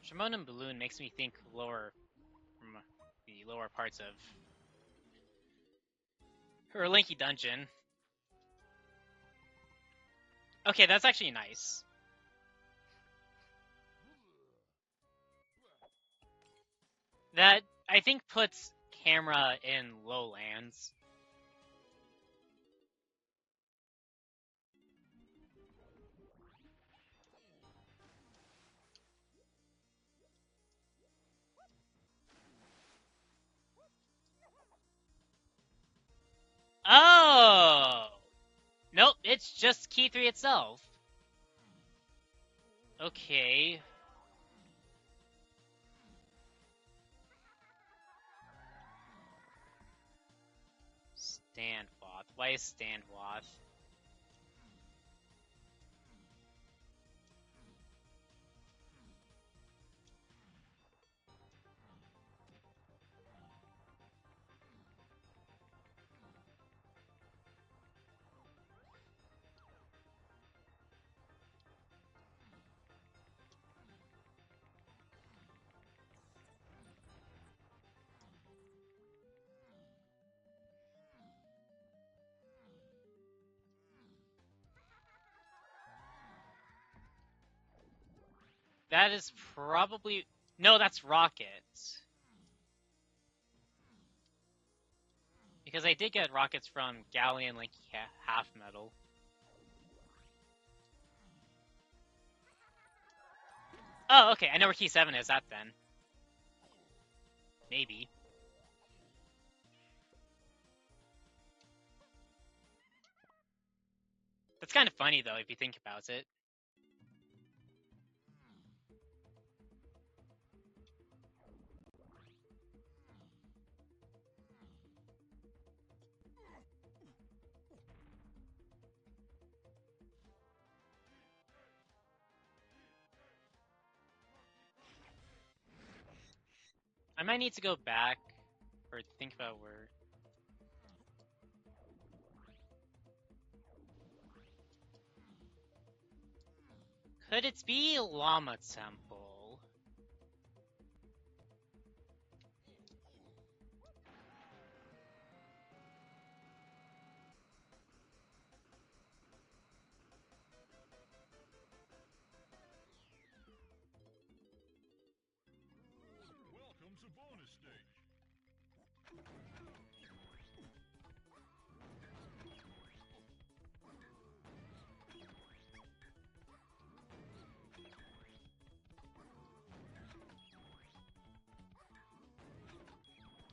Shimonen Balloon makes me think lower from the lower parts of her Linky Dungeon. Okay, that's actually nice. That, I think, puts camera in lowlands. Oh! Nope, it's just key 3 itself. Okay. Standwath. Why is Standwath? That is probably... No, that's Rocket. Because I did get rockets from Galleon, like, half metal. Oh, okay, I know where key 7 is, that then. Maybe. That's kind of funny, though, if you think about it. I might need to go back or think about where... Could it be Llama Temple? Welcome to bonus stage.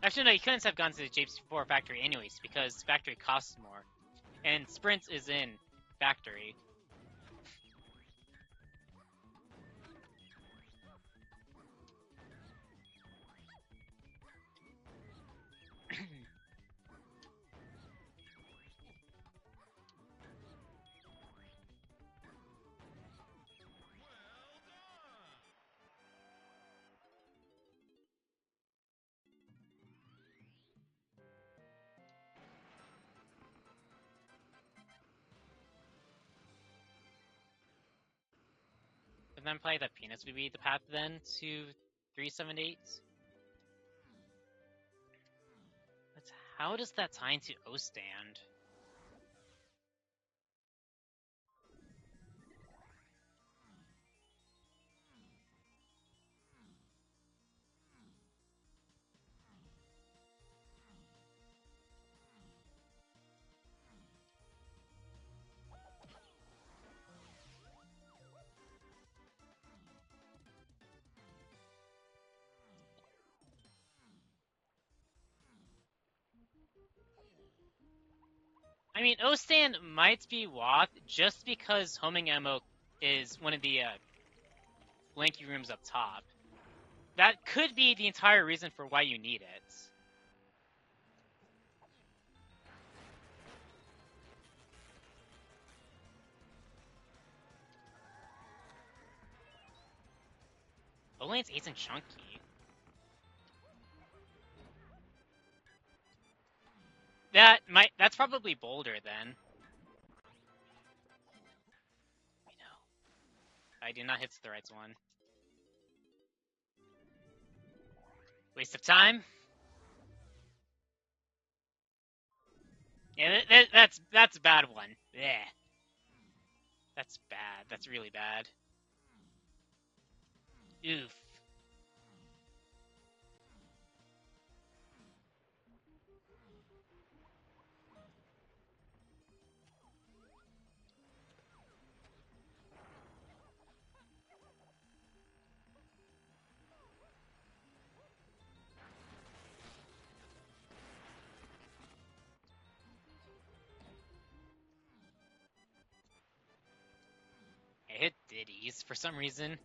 Actually, no, you couldn't have gone to the Japes 4 factory anyways, because factory costs more. And Sprint is in factory. then probably that Peanuts would be the path then to 378. But how does that tie into O stand? I mean, O stand might be WAP just because homing ammo is one of the lanky rooms up top. That could be the entire reason for why you need it. O-lane's 8's and chunky. That's probably bolder then. I know. I did not hit the right one. Waste of time. Yeah, that's a bad one. Yeah. That's bad. That's really bad. Oof. I hit Diddy's for some reason.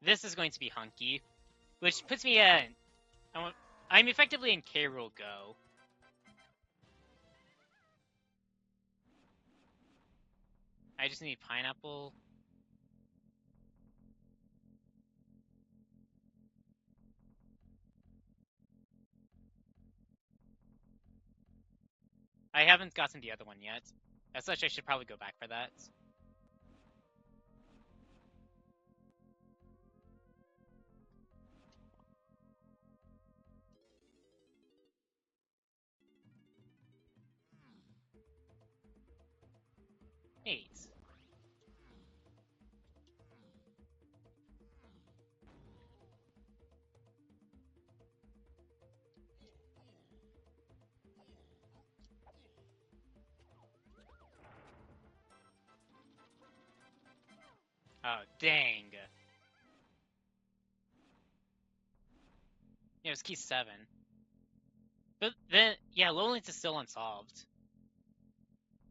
This is going to be hunky, which puts me in. I'm effectively in K Rule Go. I just need pineapple. I haven't gotten the other one yet. As such, I should probably go back for that. Eight. Oh, dang. Yeah, it was key 7. But then, yeah, Lowlands is still unsolved.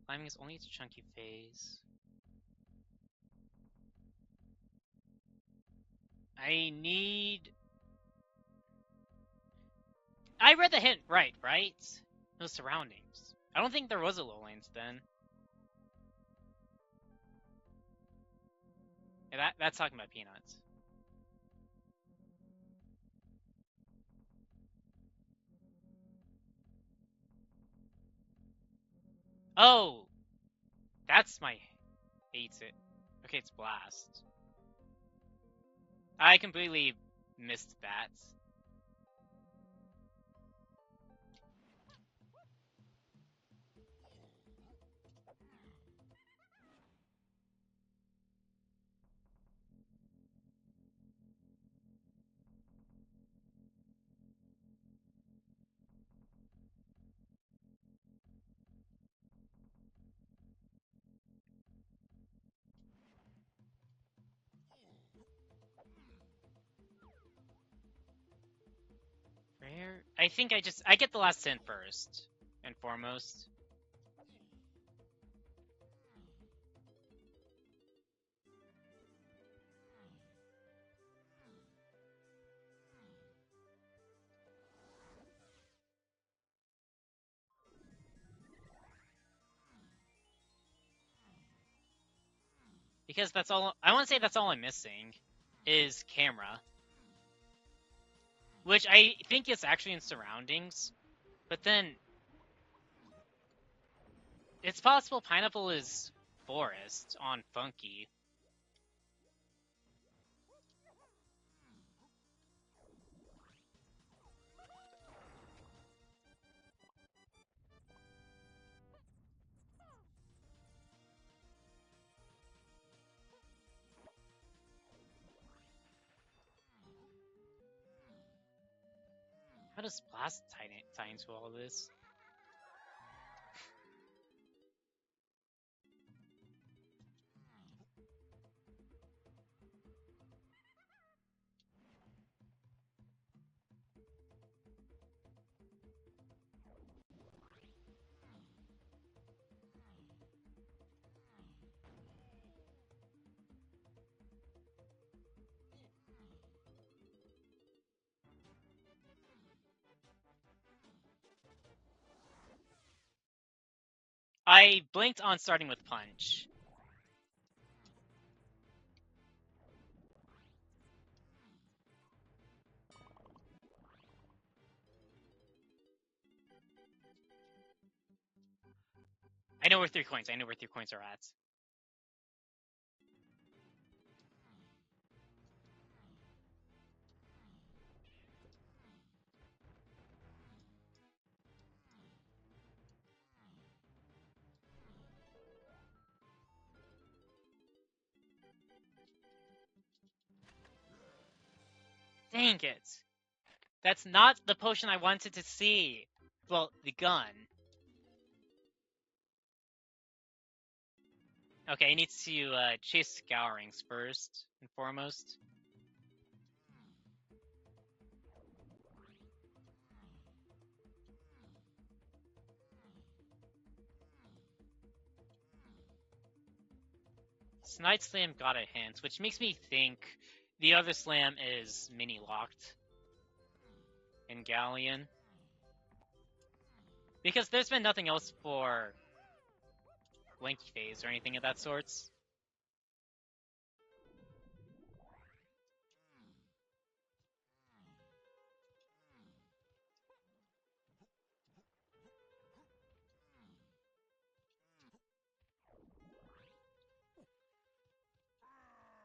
Climbing is only its chunky phase. I read the hint right? Those surroundings. I don't think there was a Lowlands then. Yeah, that's talking about Peanuts. Oh! That's my... hates it. Okay, it's Blast. I completely missed that. Rare? I think I get the last hint first and foremost. Because that's all, I want to say that's all I'm missing. is camera, which I think is actually in surroundings, but then it's possible pineapple is forest on funky. How does blast tie into all this? I blinked on starting with punch. I know where 3 coins. I know where 3 coins are at. Dang it. That's not the potion I wanted to see. Well, the gun. Okay, I need to chase Scourings first and foremost. Night Slam got a hint, which makes me think the other slam is mini-locked in Galleon. Because there's been nothing else for Blanky Phase or anything of that sorts.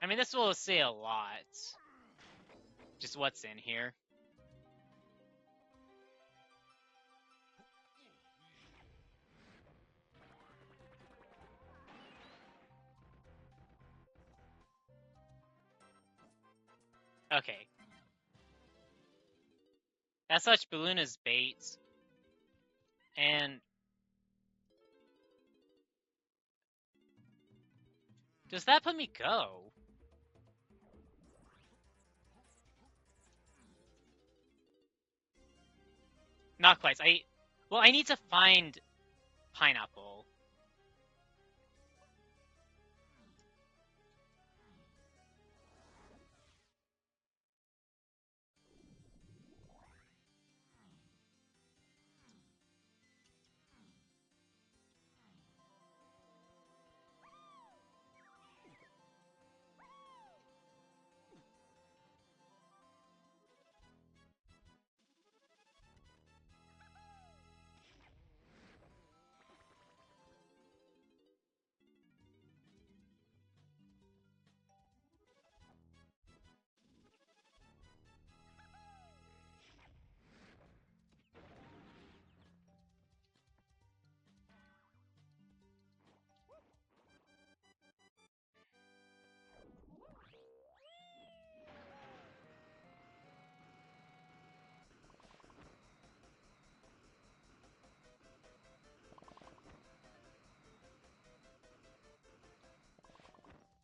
I mean, this will say a lot. Just what's in here. Okay. As such, Balloon is bait. And does that put me go? Not quite. I need to find pineapple.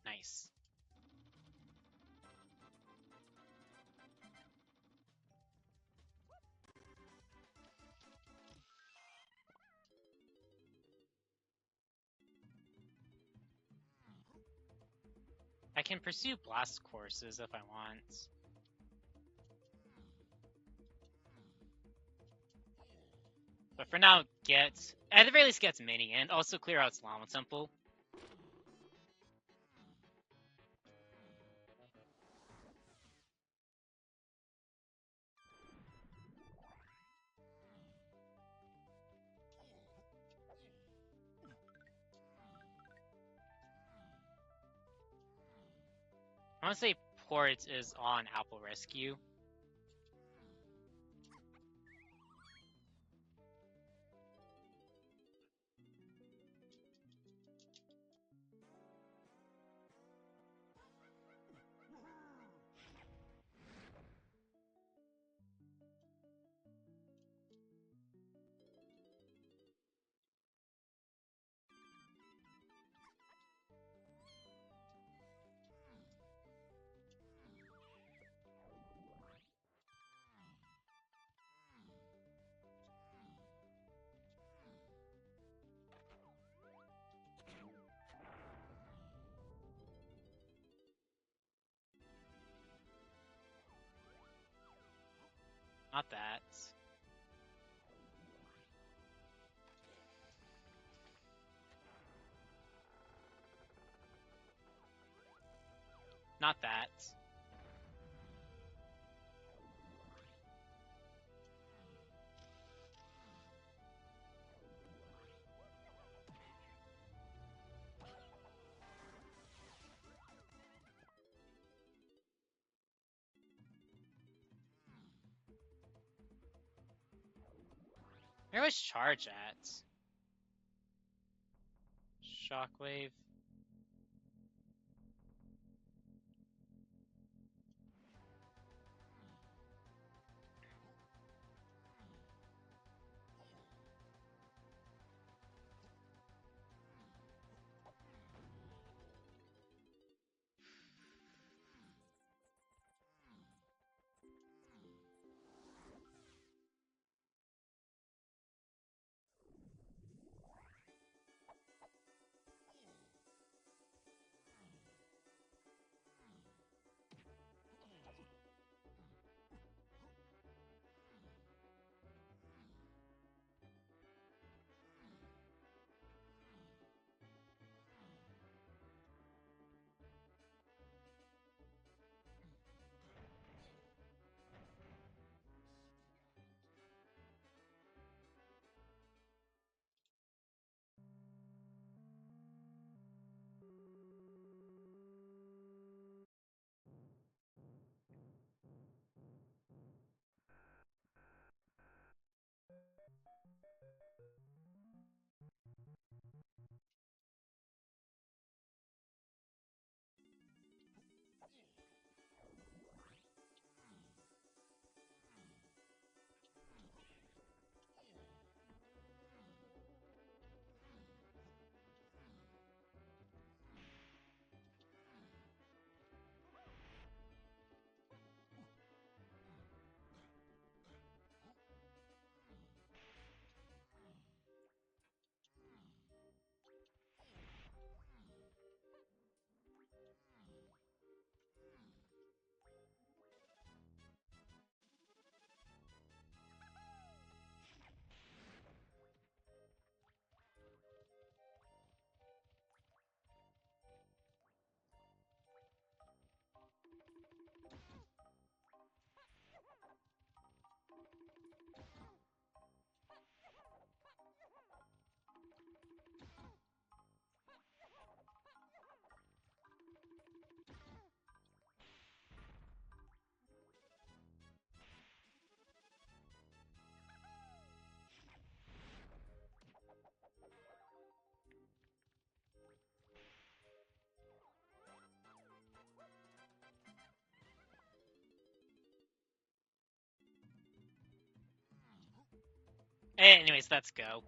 Nice. I can pursue blast courses if I want. But for now, at the very least, get Mini, and also clear out Llama Temple. want to say port is on Apple Rescue. Not that. Not that. Where was charge at? Shockwave. Anyways, let's go.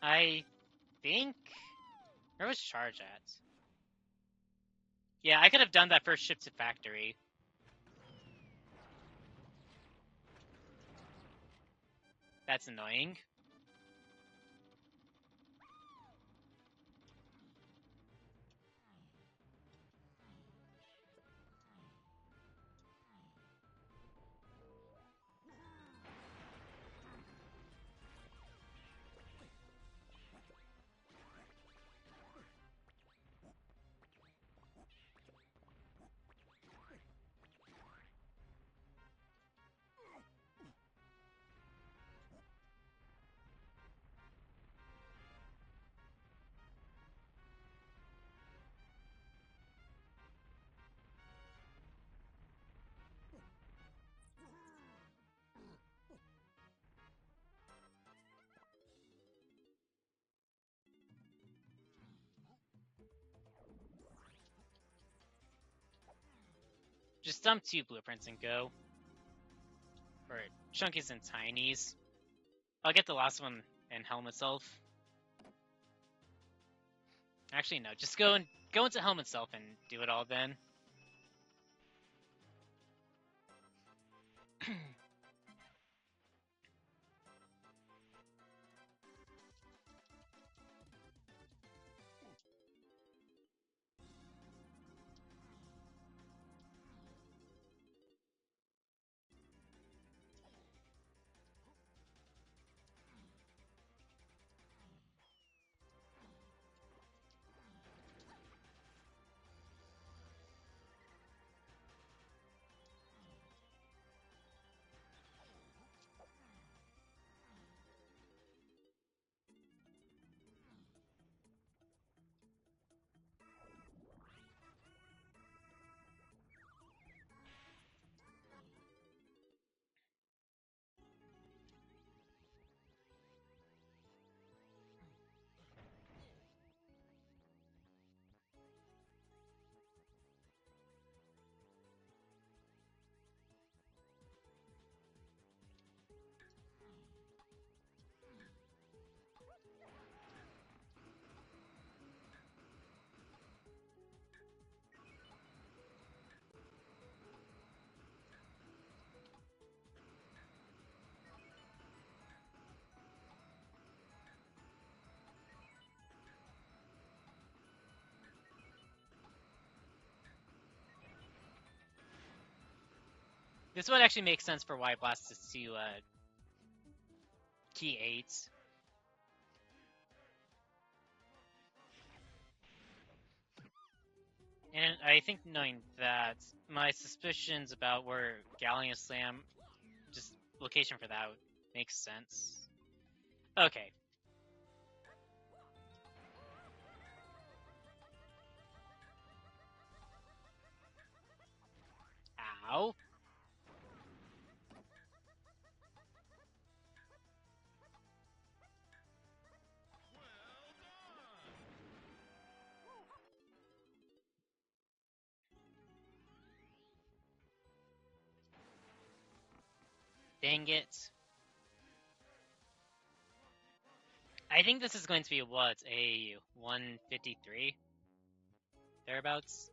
I think... Where was charge at? Yeah, I could have done that first ship to factory. That's annoying. Just dump 2 blueprints and go. Or chunkies and tinies. I'll get the last one and helm itself. Actually, no. Just go into helm itself and do it all then. This would actually make sense for why Blast is to key 8. And I think knowing that, my suspicions about where Galleon Slam, just location for that makes sense. Okay. Ow. Dang it. I think this is going to be, what, a 153? Thereabouts?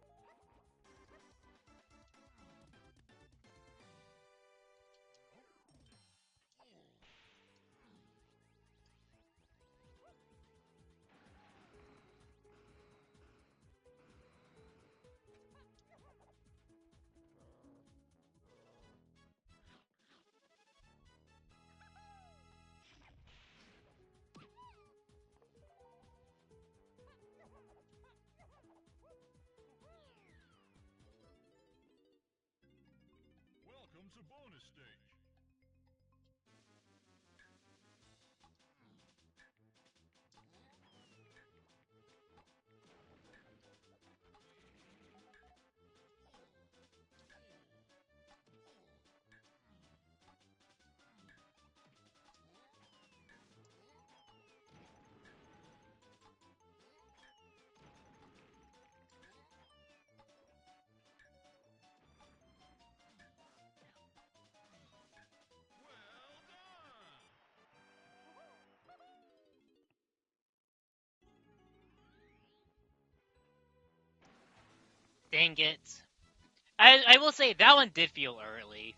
Welcome to bonus stage. Dang it. I will say, that one did feel early.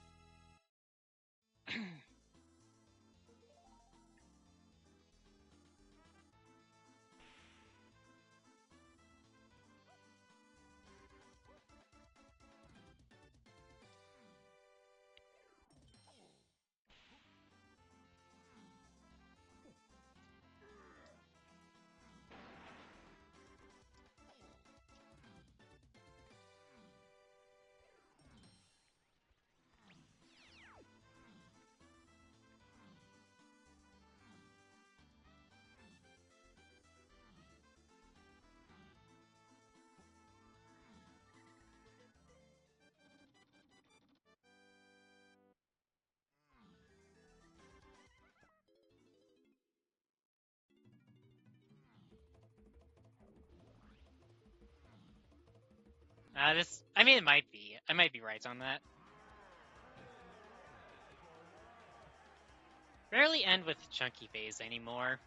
I mean, it might be. I might be right on that. Rarely end with chunky phase anymore.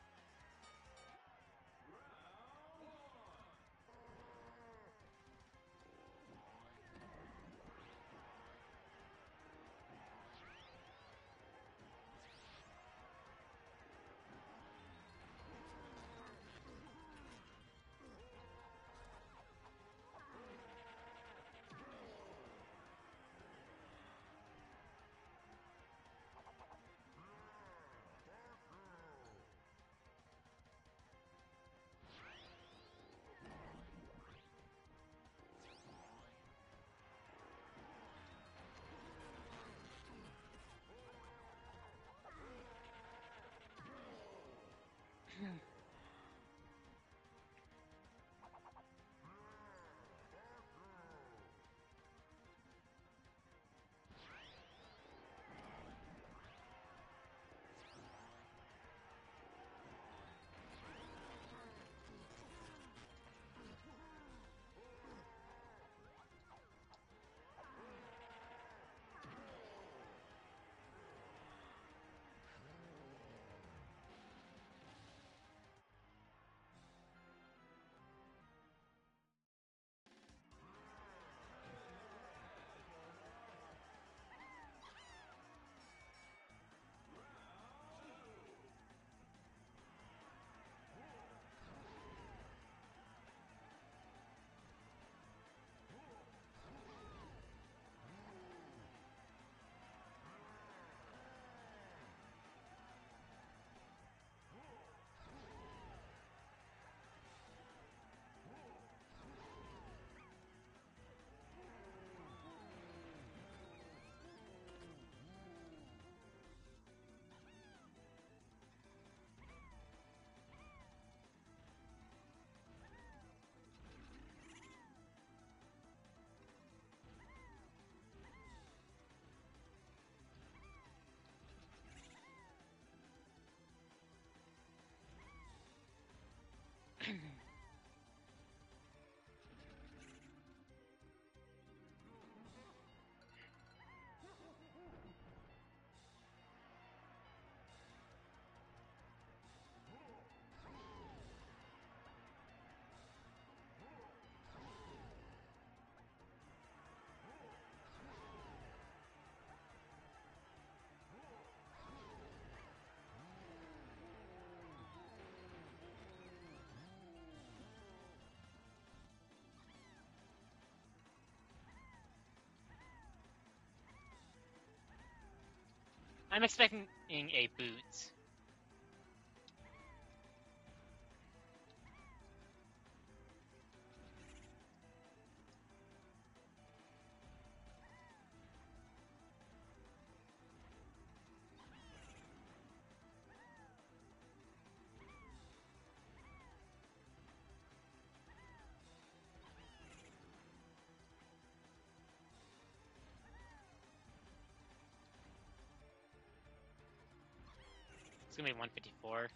I'm expecting a boot. It's gonna be 154.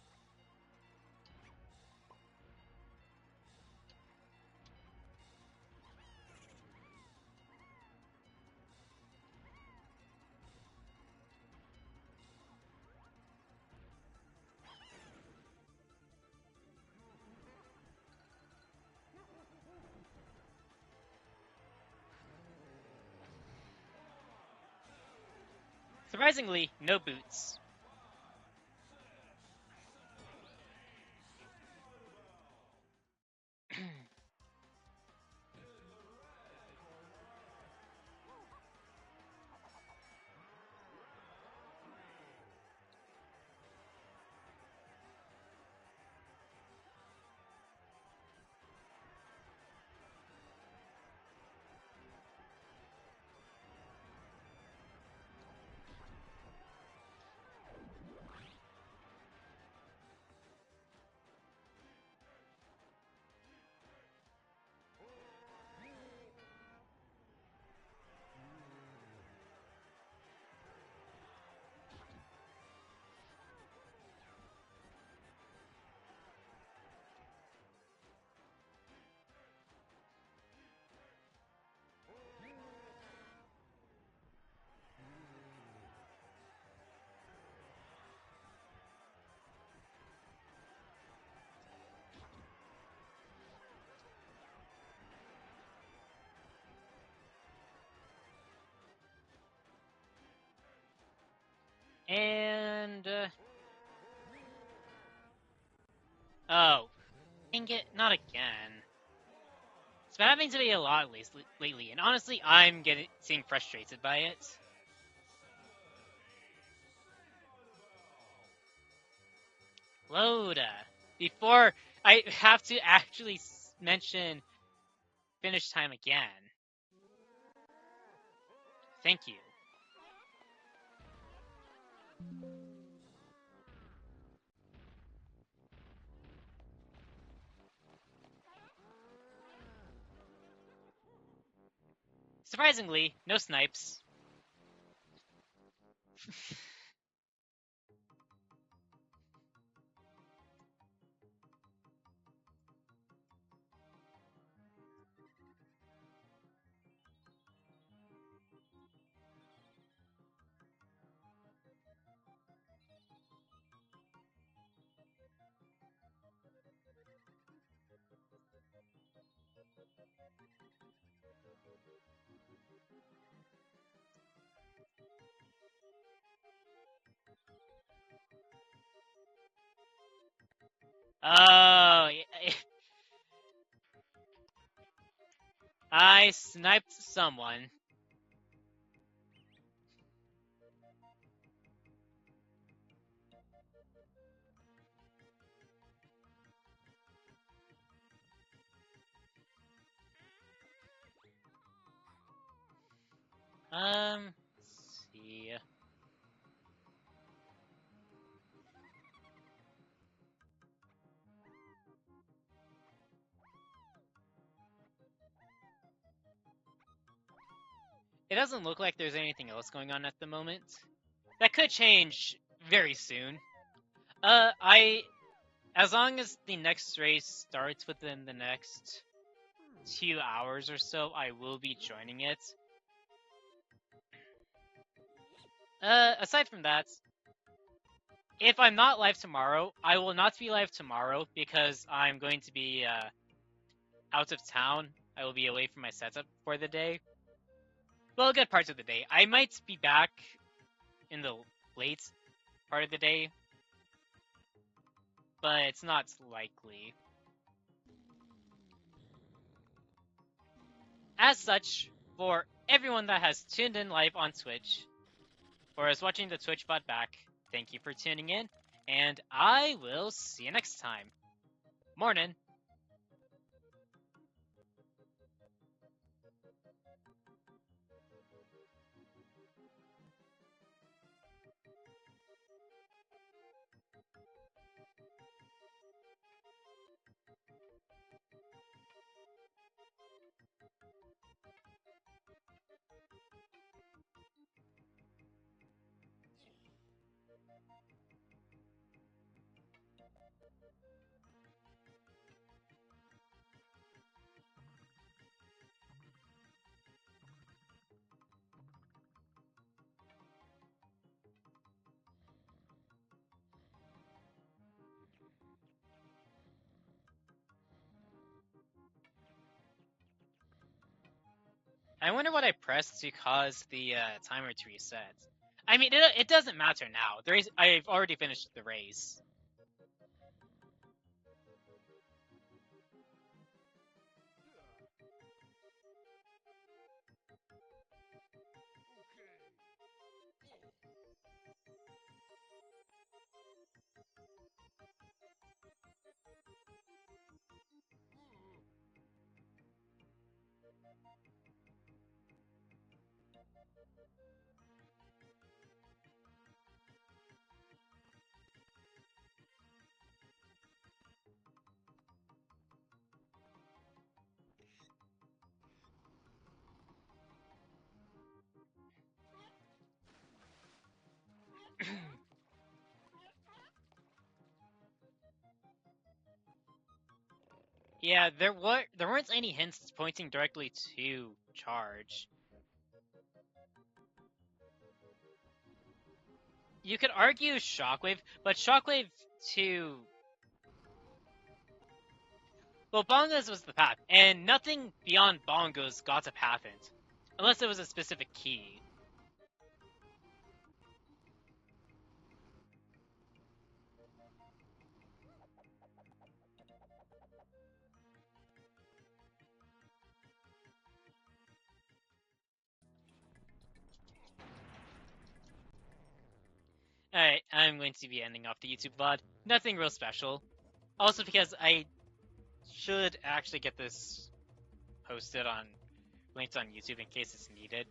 Surprisingly, no boots. Oh, dang it, not again. It's been happening to me a lot lately, and honestly, I'm seeing frustrated by it. Load. Before I have to actually mention finish time again. Thank you. Surprisingly, no snipes. Oh, I sniped someone. Let's see. It doesn't look like there's anything else going on at the moment. That could change very soon. As long as the next race starts within the next 2 hours or so, I will be joining it. Aside from that, if I'm not live tomorrow, I will not be live tomorrow because I'm going to be out of town. I will be away from my setup for the day. Well, good parts of the day. I might be back in the late part of the day, but it's not likely. As such, for everyone that has tuned in live on Twitch, or is watching the Twitch bot back, thank you for tuning in, and I will see you next time. Morning. I wonder what I pressed to cause the timer to reset. I mean, it doesn't matter now. I've already finished the race. Yeah, there weren't any hints pointing directly to charge. You could argue Shockwave, but Shockwave to well, bongos was the path, and nothing beyond bongos got a patent, unless it was a specific key. I'm going to be ending off the YouTube VOD. Nothing real special. Also because I should actually get this posted on, linked on YouTube in case it's needed.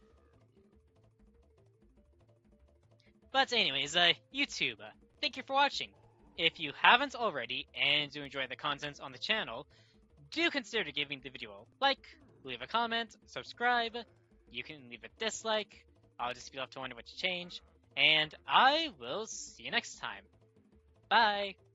But anyways, YouTube, thank you for watching. If you haven't already and do enjoy the content on the channel, do consider giving the video a like, leave a comment, subscribe, you can leave a dislike, I'll just be left to wonder what to change, and I will see you next time. Bye!